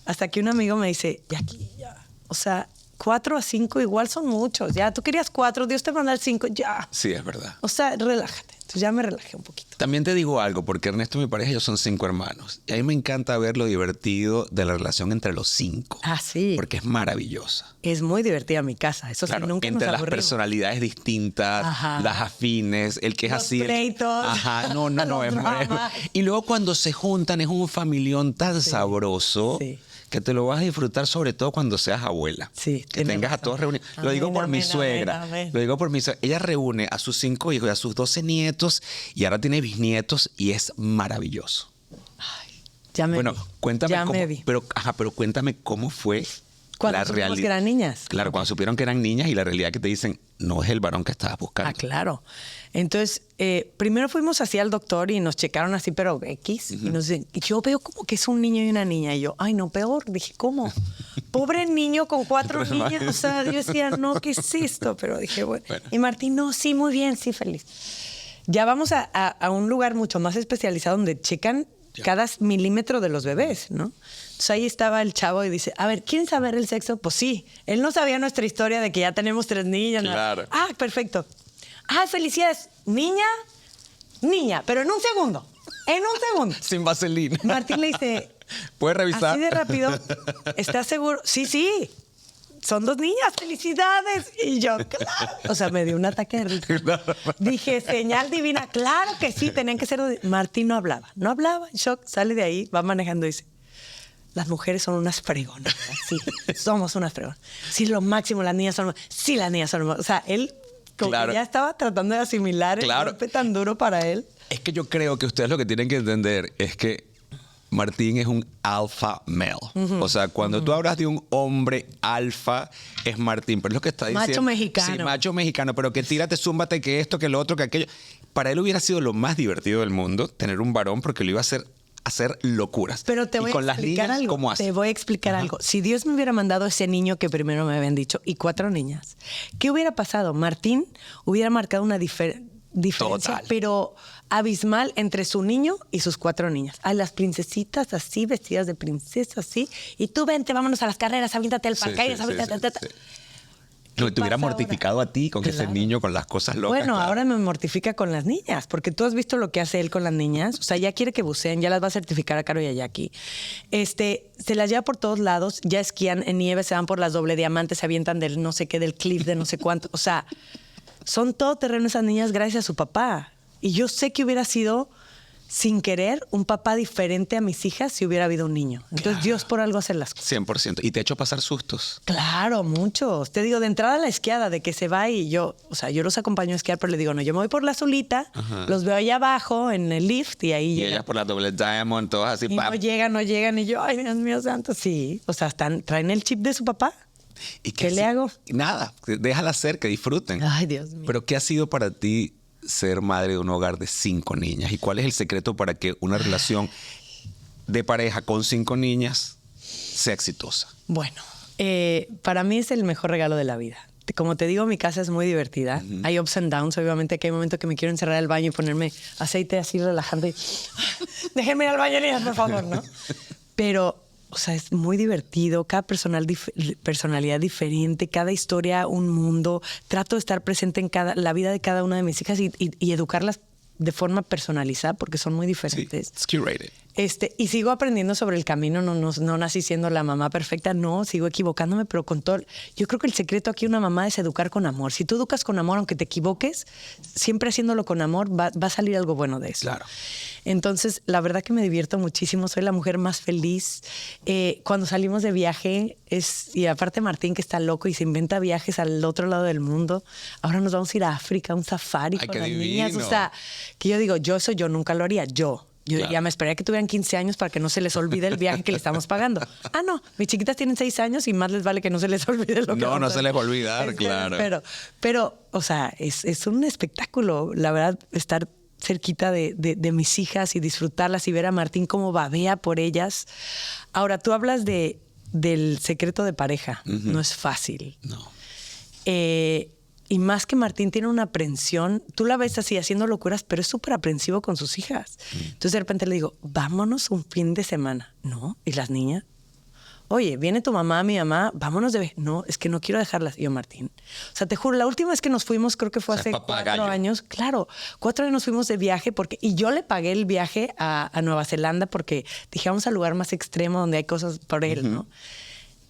Hasta que un amigo me dice, Jackie, ya. O sea, 4 a 5 igual son muchos. Ya, tú querías 4, Dios te manda el 5, ya. Sí, es verdad. O sea, relájate. Entonces ya me relajé un poquito. También te digo algo, porque Ernesto, mi pareja, ellos son 5 hermanos. Y a mí me encanta ver lo divertido de la relación entre los 5. Ah, sí. Porque es maravillosa. Es muy divertida mi casa. Eso Claro, sí, nunca entre nos las aburrimos. personalidades distintas, Ajá. las afines, el que es Los así. pleitos. Ajá, no, Los es dramas. Y luego cuando se juntan es un familión tan sabroso sí. que te lo vas a disfrutar, sobre todo cuando seas abuela. Sí, que tienes tengas a razón. todos reunidos. Lo Amén, digo por mi amén, suegra. amén. Lo digo por mi suegra. Ella reúne a sus 5 hijos y a sus 12 nietos y ahora tiene bisnietos y es maravilloso. Ya me Bueno, vi. cuéntame Ya cómo, me vi. pero cuéntame cómo fue Cuando la supimos realidad. que eran niñas. Claro, cuando supieron que eran niñas y la realidad que te dicen no es el varón que estabas buscando. Ah, claro. Entonces, primero fuimos así al doctor y nos checaron así, pero X. Y nos dicen, yo veo como que es un niño y una niña. Y yo, ay, no, peor. Dije, ¿cómo? Pobre niño con 4 niñas. O sea, yo decía, no, ¿qué es esto? Pero dije, bueno. Y Martín, no, sí, muy bien, sí, feliz. Ya vamos a un lugar mucho más especializado donde checan cada milímetro de los bebés, ¿no? Entonces ahí estaba el chavo y dice, a ver, ¿quieren saber el sexo? Pues sí. Él no sabía nuestra historia de que ya tenemos 3 niñas. Claro. Nada. Ah, perfecto. Ah, felicidades. Niña, pero en un segundo. Sin vaselina. Martín le dice, ¿Puedes revisar? así de rápido, ¿estás seguro? Sí. Son 2 niñas, felicidades. Y yo, claro. O sea, me dio un ataque de risa. Dije, señal divina, claro que sí, tenían que ser. Martín no hablaba, shock, sale de ahí, va manejando y dice, las mujeres son unas fregonas. Sí, somos unas fregonas. Sí, lo máximo, las niñas son. Sí, las niñas son. O sea, él Como Claro. que ya estaba tratando de asimilar el golpe tan duro para él. Es que yo creo que ustedes lo que tienen que entender es que Martín es un alpha male. O sea, cuando tú hablas de un hombre alfa, es Martín. Pero es lo que está diciendo. Macho mexicano. Sí, macho mexicano. Pero que tírate, zúmbate, que esto, que lo otro, que aquello. Para él hubiera sido lo más divertido del mundo tener un varón porque lo iba a hacer locuras. Pero te y voy con a las explicar niñas, algo. ¿cómo hace? Te voy a explicar algo. Si Dios me hubiera mandado ese niño que primero me habían dicho y 4 niñas, ¿qué hubiera pasado? Martín hubiera marcado una diferencia, Total. pero abismal entre su niño y sus 4 niñas. A las princesitas así, vestidas de princesa así. Y tú vente, vámonos a las carreras, avíntate al Sí, paracaídas, sí, avíntate. sí. No, te hubiera pasa mortificado a ti con ese Claro. niño, con las cosas locas. Bueno, claro. ahora me mortifica con las niñas, porque tú has visto lo que hace él con las niñas. O sea, ya quiere que buceen, ya las va a certificar a Caro y a Jackie. Se las lleva por todos lados, ya esquían en nieve, se van por las doble diamantes, se avientan del no sé qué, del cliff de no sé cuánto. O sea, son todoterreno esas niñas gracias a su papá. Y yo sé que hubiera sido, sin querer, un papá diferente a mis hijas si hubiera habido un niño. Entonces, Dios por algo hace las cosas. 100%. Y te ha hecho pasar sustos. Claro, muchos. Te digo, de entrada a la esquiada, de que se va y yo, o sea, yo los acompaño a esquiar, pero le digo, no, yo me voy por la solita, los veo allá abajo en el lift y ahí Y llegan. ellas por la doble diamond, todas así. Y no llegan, y yo, ay, Dios mío santo, sí. O sea, traen el chip de su papá. ¿Y ¿Qué le hago? Nada, déjala ser, que disfruten. Ay, Dios mío. Pero ¿qué ha sido para ti ser madre de un hogar de 5 niñas? ¿Y cuál es el secreto para que una relación de pareja con 5 niñas sea exitosa? Bueno, para mí es el mejor regalo de la vida. Como te digo, mi casa es muy divertida. Hay ups and downs, obviamente, que hay momentos que me quiero encerrar al baño y ponerme aceite así relajante. Déjenme ir al baño, niñas, por favor, ¿no? Pero, o sea, es muy divertido. Cada personalidad diferente, cada historia un mundo. Trato de estar presente en la vida de cada una de mis hijas y educarlas de forma personalizada porque son muy Sí, diferentes. it's curated. Y sigo aprendiendo sobre el camino, no nací siendo la mamá perfecta, no, sigo equivocándome, pero con todo. Yo creo que el secreto aquí de una mamá es educar con amor. Si tú educas con amor, aunque te equivoques, siempre haciéndolo con amor, va a salir algo bueno de eso. Claro. Entonces, la verdad que me divierto muchísimo, soy la mujer más feliz. Cuando salimos de viaje, y aparte Martín, que está loco y se inventa viajes al otro lado del mundo, ahora nos vamos a ir a África, a un safari Ay, con qué las divino. niñas. O sea, que yo digo, eso yo nunca lo haría, Yo Claro. ya me esperaría que tuvieran 15 años para que no se les olvide el viaje que le estamos pagando. Ah, no, mis chiquitas tienen 6 años y más les vale que no se les olvide lo que No, vamos no a se hacer. les va a olvidar, claro. Pero, o sea, es un espectáculo, la verdad, estar cerquita de mis hijas y disfrutarlas y ver a Martín cómo babea por ellas. Ahora, tú hablas del secreto de pareja. No es fácil. No. Y más que Martín tiene una aprensión, tú la ves así haciendo locuras, pero es súper aprensivo con sus hijas. Entonces de repente le digo, vámonos un fin de semana. No, ¿y las niñas? Oye, viene tu mamá, mi mamá, vámonos de... No, es que no quiero dejarlas. Y yo, Martín. O sea, te juro, la última vez que nos fuimos, creo que fue O sea, hace papagayo. 4 años. Claro, 4 años nos fuimos de viaje y yo le pagué el viaje a Nueva Zelanda porque dije, vamos al lugar más extremo donde hay cosas por él, ¿no?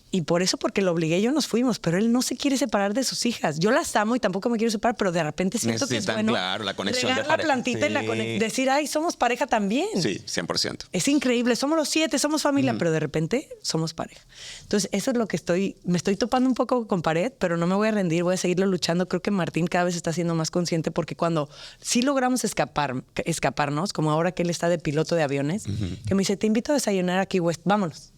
Y por eso, porque lo obligué, yo nos fuimos, pero él no se quiere separar de sus hijas. Yo las amo y tampoco me quiero separar, pero de repente siento que es Necesitan, bueno claro, la conexión regar de la pareja. plantita y Sí. decir, ay, somos pareja también. Sí, 100%. Es increíble, somos los 7, somos familia, pero de repente somos pareja. Entonces, eso es lo que me estoy topando un poco con pared, pero no me voy a rendir, voy a seguirlo luchando. Creo que Martín cada vez está siendo más consciente porque cuando sí logramos escaparnos, como ahora que él está de piloto de aviones, que me dice, te invito a desayunar aquí, West, vámonos.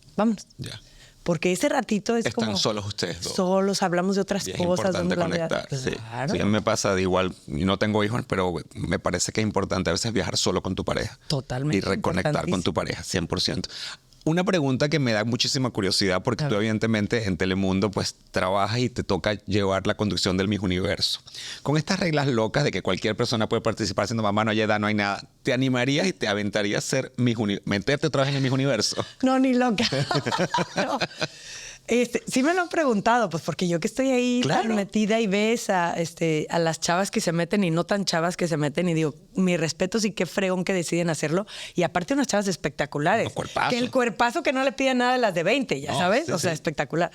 Ya. Porque ese ratito es Están como... solos ustedes dos. Solos, hablamos de otras Y es cosas. importante vemos la vida. conectar. Sí. Claro. Sí, a mí me pasa de igual. Y no tengo hijos, pero me parece que es importante a veces viajar solo con tu pareja. Totalmente. Y reconectar con tu pareja, 100%. Una pregunta que me da muchísima curiosidad, porque tú evidentemente en Telemundo pues trabajas y te toca llevar la conducción del Miss Universo. Con estas reglas locas de que cualquier persona puede participar siendo mamá, no hay edad, no hay nada, ¿te animarías y te aventarías a ser meterte otra vez en el Miss Universo? No, ni loca. No. Sí me lo han preguntado, pues porque yo que estoy ahí Claro. tan metida y ves a las chavas que se meten y no tan chavas que se meten y digo, mi respeto, sí, qué fregón que deciden hacerlo. Y aparte unas chavas espectaculares. Los cuerpazos. Que el cuerpazo que no le pide nada de las de 20, ya No, sabes. sí, o sea, sí. espectacular.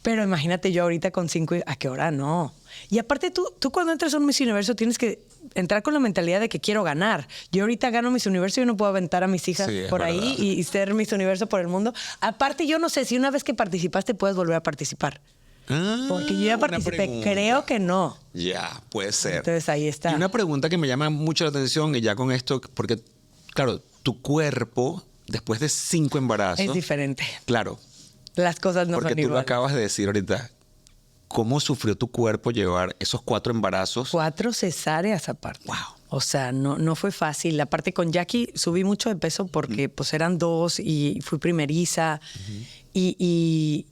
Pero imagínate yo ahorita con 5, ¿a qué hora? No. Y aparte tú cuando entras a un Miss Universo tienes que entrar con la mentalidad de que quiero ganar. Yo ahorita gano Miss Universo y yo no puedo aventar a mis hijas Sí, es por ahí verdad. y ser Miss Universo por el mundo. Aparte, yo no sé si una vez que participaste puedes volver a participar. Porque yo ya una participé. pregunta. Creo que no. Ya, puede ser. Entonces ahí está. Y una pregunta que me llama mucho la atención, y ya con esto, porque, claro, tu cuerpo, después de 5 embarazos... Es diferente. Claro, Las cosas no porque son tú lo iguales. acabas de decir ahorita. ¿Cómo sufrió tu cuerpo llevar esos 4 embarazos? 4 cesáreas aparte. Wow. O sea, no fue fácil. Aparte con Jackie subí mucho de peso porque pues eran 2 y fui primeriza. Y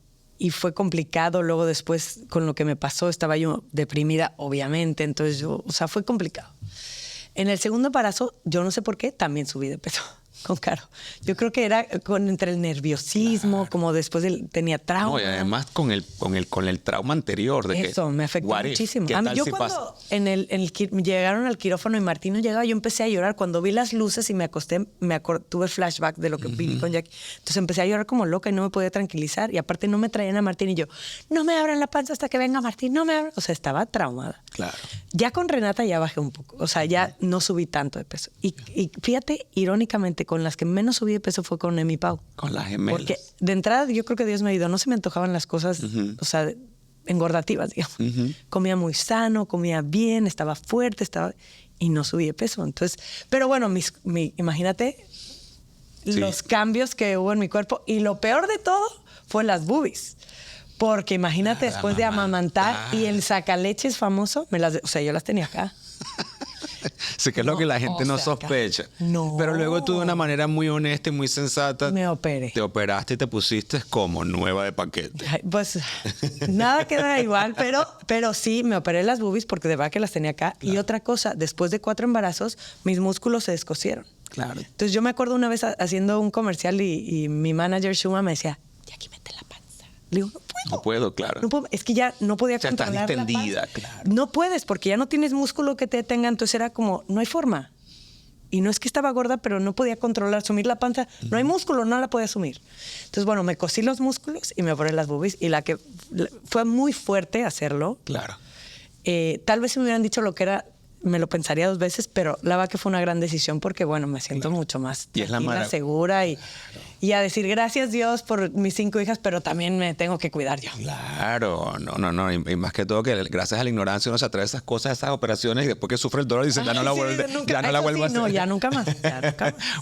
fue complicado. Luego después con lo que me pasó estaba yo deprimida, obviamente. Entonces yo, o sea, fue complicado. En el segundo embarazo, yo no sé por qué, también subí de peso con Caro. Yo creo que era entre el nerviosismo, como después tenía trauma. No, y además con el trauma anterior. De Eso que, me afectó what if, muchísimo. ¿qué A mí, tal yo si cuando pasa? llegaron al quirófano y Martín no llegaba, yo empecé a llorar. Cuando vi las luces y me acosté, tuve flashback de lo que viví con Jackie. Entonces empecé a llorar como loca y no me podía tranquilizar. Y aparte no me traían a Martín y yo, no me abran la panza hasta que venga Martín, no me abran. O sea, estaba traumada. Claro. Ya con Renata ya bajé un poco. O sea, ya no subí tanto de peso. Y fíjate, irónicamente, con las que menos subí de peso fue con Emi Pau. Con las gemelas. Porque de entrada yo creo que Dios me ayudó. No se me antojaban las cosas, o sea, engordativas, digamos. Comía muy sano, comía bien, estaba fuerte, y no subí de peso. Entonces, pero bueno, imagínate los cambios que hubo en mi cuerpo. Y lo peor de todo fue las boobies. Porque imagínate, después de amamantar y el sacaleches famoso, o sea, yo las tenía acá. Sí, que es lo que la gente no o sea, sospecha. no. Pero luego tú de una manera muy honesta y muy sensata Me operé. te operaste y te pusiste como nueva de paquete. Ay, pues nada queda igual, pero sí, me operé las boobies porque de verdad que las tenía acá. Claro. Y otra cosa, después de 4 embarazos, mis músculos se descosieron. Claro. Entonces yo me acuerdo una vez haciendo un comercial y mi manager Shuma me decía, Jackie, mete la panza. Le digo, no puedo. No puedo, claro. No puedo, es que ya no podía Ya estás controlar la distendida, panza. claro. No puedes porque ya no tienes músculo que te detenga, entonces era como, no hay forma. Y no es que estaba gorda, pero no podía controlar, asumir la panza. No hay músculo, no la podía asumir. Entonces, bueno, me cosí los músculos y me operé las boobies. Y fue muy fuerte hacerlo. Claro. Tal vez si me hubieran dicho lo que era, me lo pensaría 2 veces, pero la verdad que fue una gran decisión porque, bueno, me siento mucho más Y es la tranquila, maravilla. segura y a decir gracias Dios por mis 5 hijas, pero también me tengo que cuidar yo. Claro, no. Y más que todo que gracias a la ignorancia uno se atrae esas cosas, esas operaciones y después que sufre el dolor dice, ya no la Ay, sí, vuelve, nunca- ya no la eso vuelvo a sí, hacer. no, ya nunca más. Sí.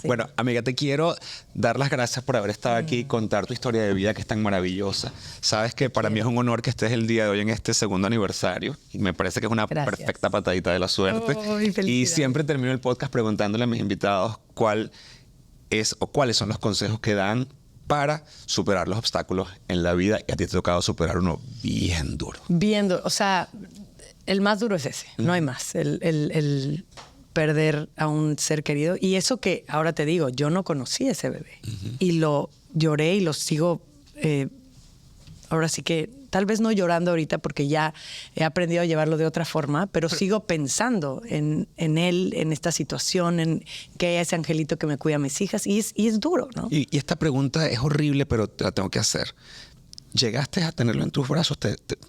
Bueno, amiga, te quiero dar las gracias por haber estado aquí y contar tu historia de vida que es tan maravillosa. Sabes que para mí es un honor que estés el día de hoy en este 2º aniversario y me parece que es una Gracias. perfecta patadita de la suerte. Ay, Y felicidades. siempre termino el podcast preguntándole a mis invitados cuáles son los consejos que dan para superar los obstáculos en la vida, y a ti te ha tocado superar uno bien duro. Viendo, o sea, el más duro es ese, no hay más, el perder a un ser querido. Y eso que ahora te digo, yo no conocí a ese bebé y lo lloré y lo sigo, ahora sí que tal vez no llorando ahorita porque ya he aprendido a llevarlo de otra forma, pero sigo pensando en él, en esta situación, en que hay ese angelito que me cuida a mis hijas y es duro, ¿no? Y esta pregunta es horrible, pero te la tengo que hacer. ¿Llegaste a tenerlo en tus brazos?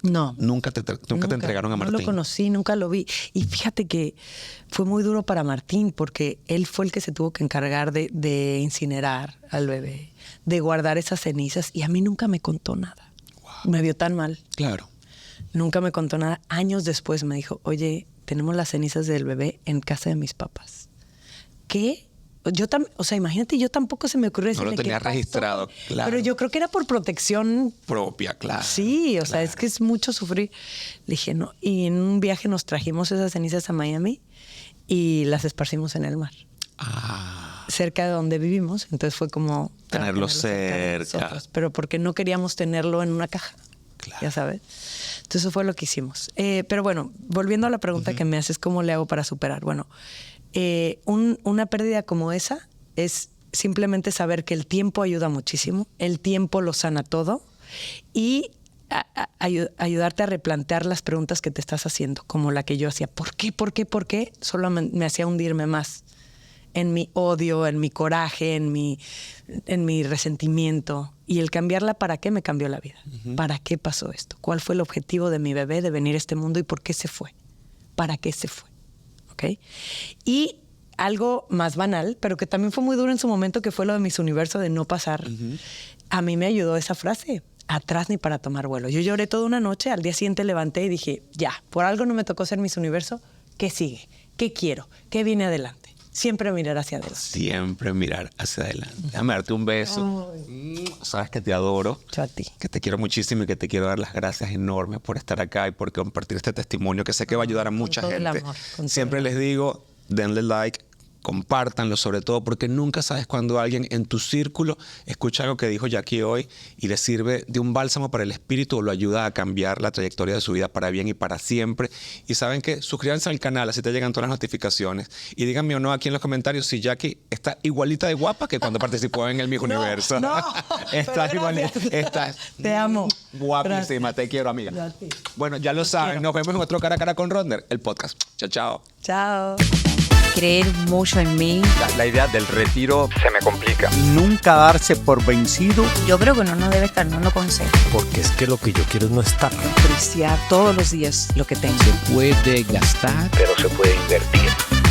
No. Nunca te entregaron a Martín. No lo conocí, nunca lo vi. Y fíjate que fue muy duro para Martín porque él fue el que se tuvo que encargar de incinerar al bebé, de guardar esas cenizas y a mí nunca me contó nada. Wow. Me vio tan mal. Claro. Nunca me contó nada. Años después me dijo, oye, tenemos las cenizas del bebé en casa de mis papás. ¿Qué? O sea, imagínate, yo tampoco se me ocurrió decirle No lo tenía qué pasó. registrado, claro. Pero yo creo que era por protección Propia, claro. Sí, o sea, es que es mucho sufrir. Le dije, no. Y en un viaje nos trajimos esas cenizas a Miami y las esparcimos en el mar. Cerca de donde vivimos. Entonces fue como... Tenerlo cerca de cerca. nosotros, pero porque no queríamos tenerlo en una caja. Claro. Ya sabes. Entonces eso fue lo que hicimos. Pero bueno, volviendo a la pregunta que me haces, ¿cómo le hago para superar? Bueno, una pérdida como esa es simplemente saber que el tiempo ayuda muchísimo. El tiempo lo sana todo. Y ayudarte a replantear las preguntas que te estás haciendo, como la que yo hacía. ¿Por qué? ¿Por qué? ¿Por qué? Solo me hacía hundirme más en mi odio, en mi coraje, en mi resentimiento. Y el cambiarla, ¿para qué? Me cambió la vida. ¿Para qué pasó esto? ¿Cuál fue el objetivo de mi bebé de venir a este mundo y por qué se fue? ¿Para qué se fue? ¿Ok? Y algo más banal, pero que también fue muy duro en su momento, que fue lo de Miss Universo, de no pasar. A mí me ayudó esa frase. atrás ni para tomar vuelo. Yo lloré toda una noche, al día siguiente levanté y dije, ya, por algo no me tocó ser Miss Universo. ¿Qué sigue? ¿Qué quiero? ¿Qué viene adelante? Siempre mirar hacia adelante. Siempre mirar hacia adelante. Déjame darte un beso. Sabes que te adoro. Yo a ti. Que te quiero muchísimo y que te quiero dar las gracias enormes por estar acá y por compartir este testimonio que sé que va a ayudar a mucha todo el gente. amor, con todo Siempre el les digo, denle like, compártanlo sobre todo porque nunca sabes cuando alguien en tu círculo escucha algo que dijo Jackie hoy y le sirve de un bálsamo para el espíritu o lo ayuda a cambiar la trayectoria de su vida para bien y para siempre. Y saben que suscríbanse al canal, así te llegan todas las notificaciones. Y díganme o no aquí en los comentarios si Jackie está igualita de guapa que cuando participó en el Miss Universo. no, Estás pero igualita. gracias. Estás Te amo. guapísima. Gracias. Te quiero, amiga. Yo a ti. Bueno, ya lo saben. Nos vemos en otro Cara a Cara con Rodner, el podcast. Chao, chao. Chao. Creer mucho en mí. La idea del retiro se me complica. Nunca darse por vencido. Yo creo que uno no debe estar, no lo aconsejo. Porque es que lo que yo quiero es no estar. Apreciar todos los días lo que tengo. Se puede gastar. Pero se puede invertir.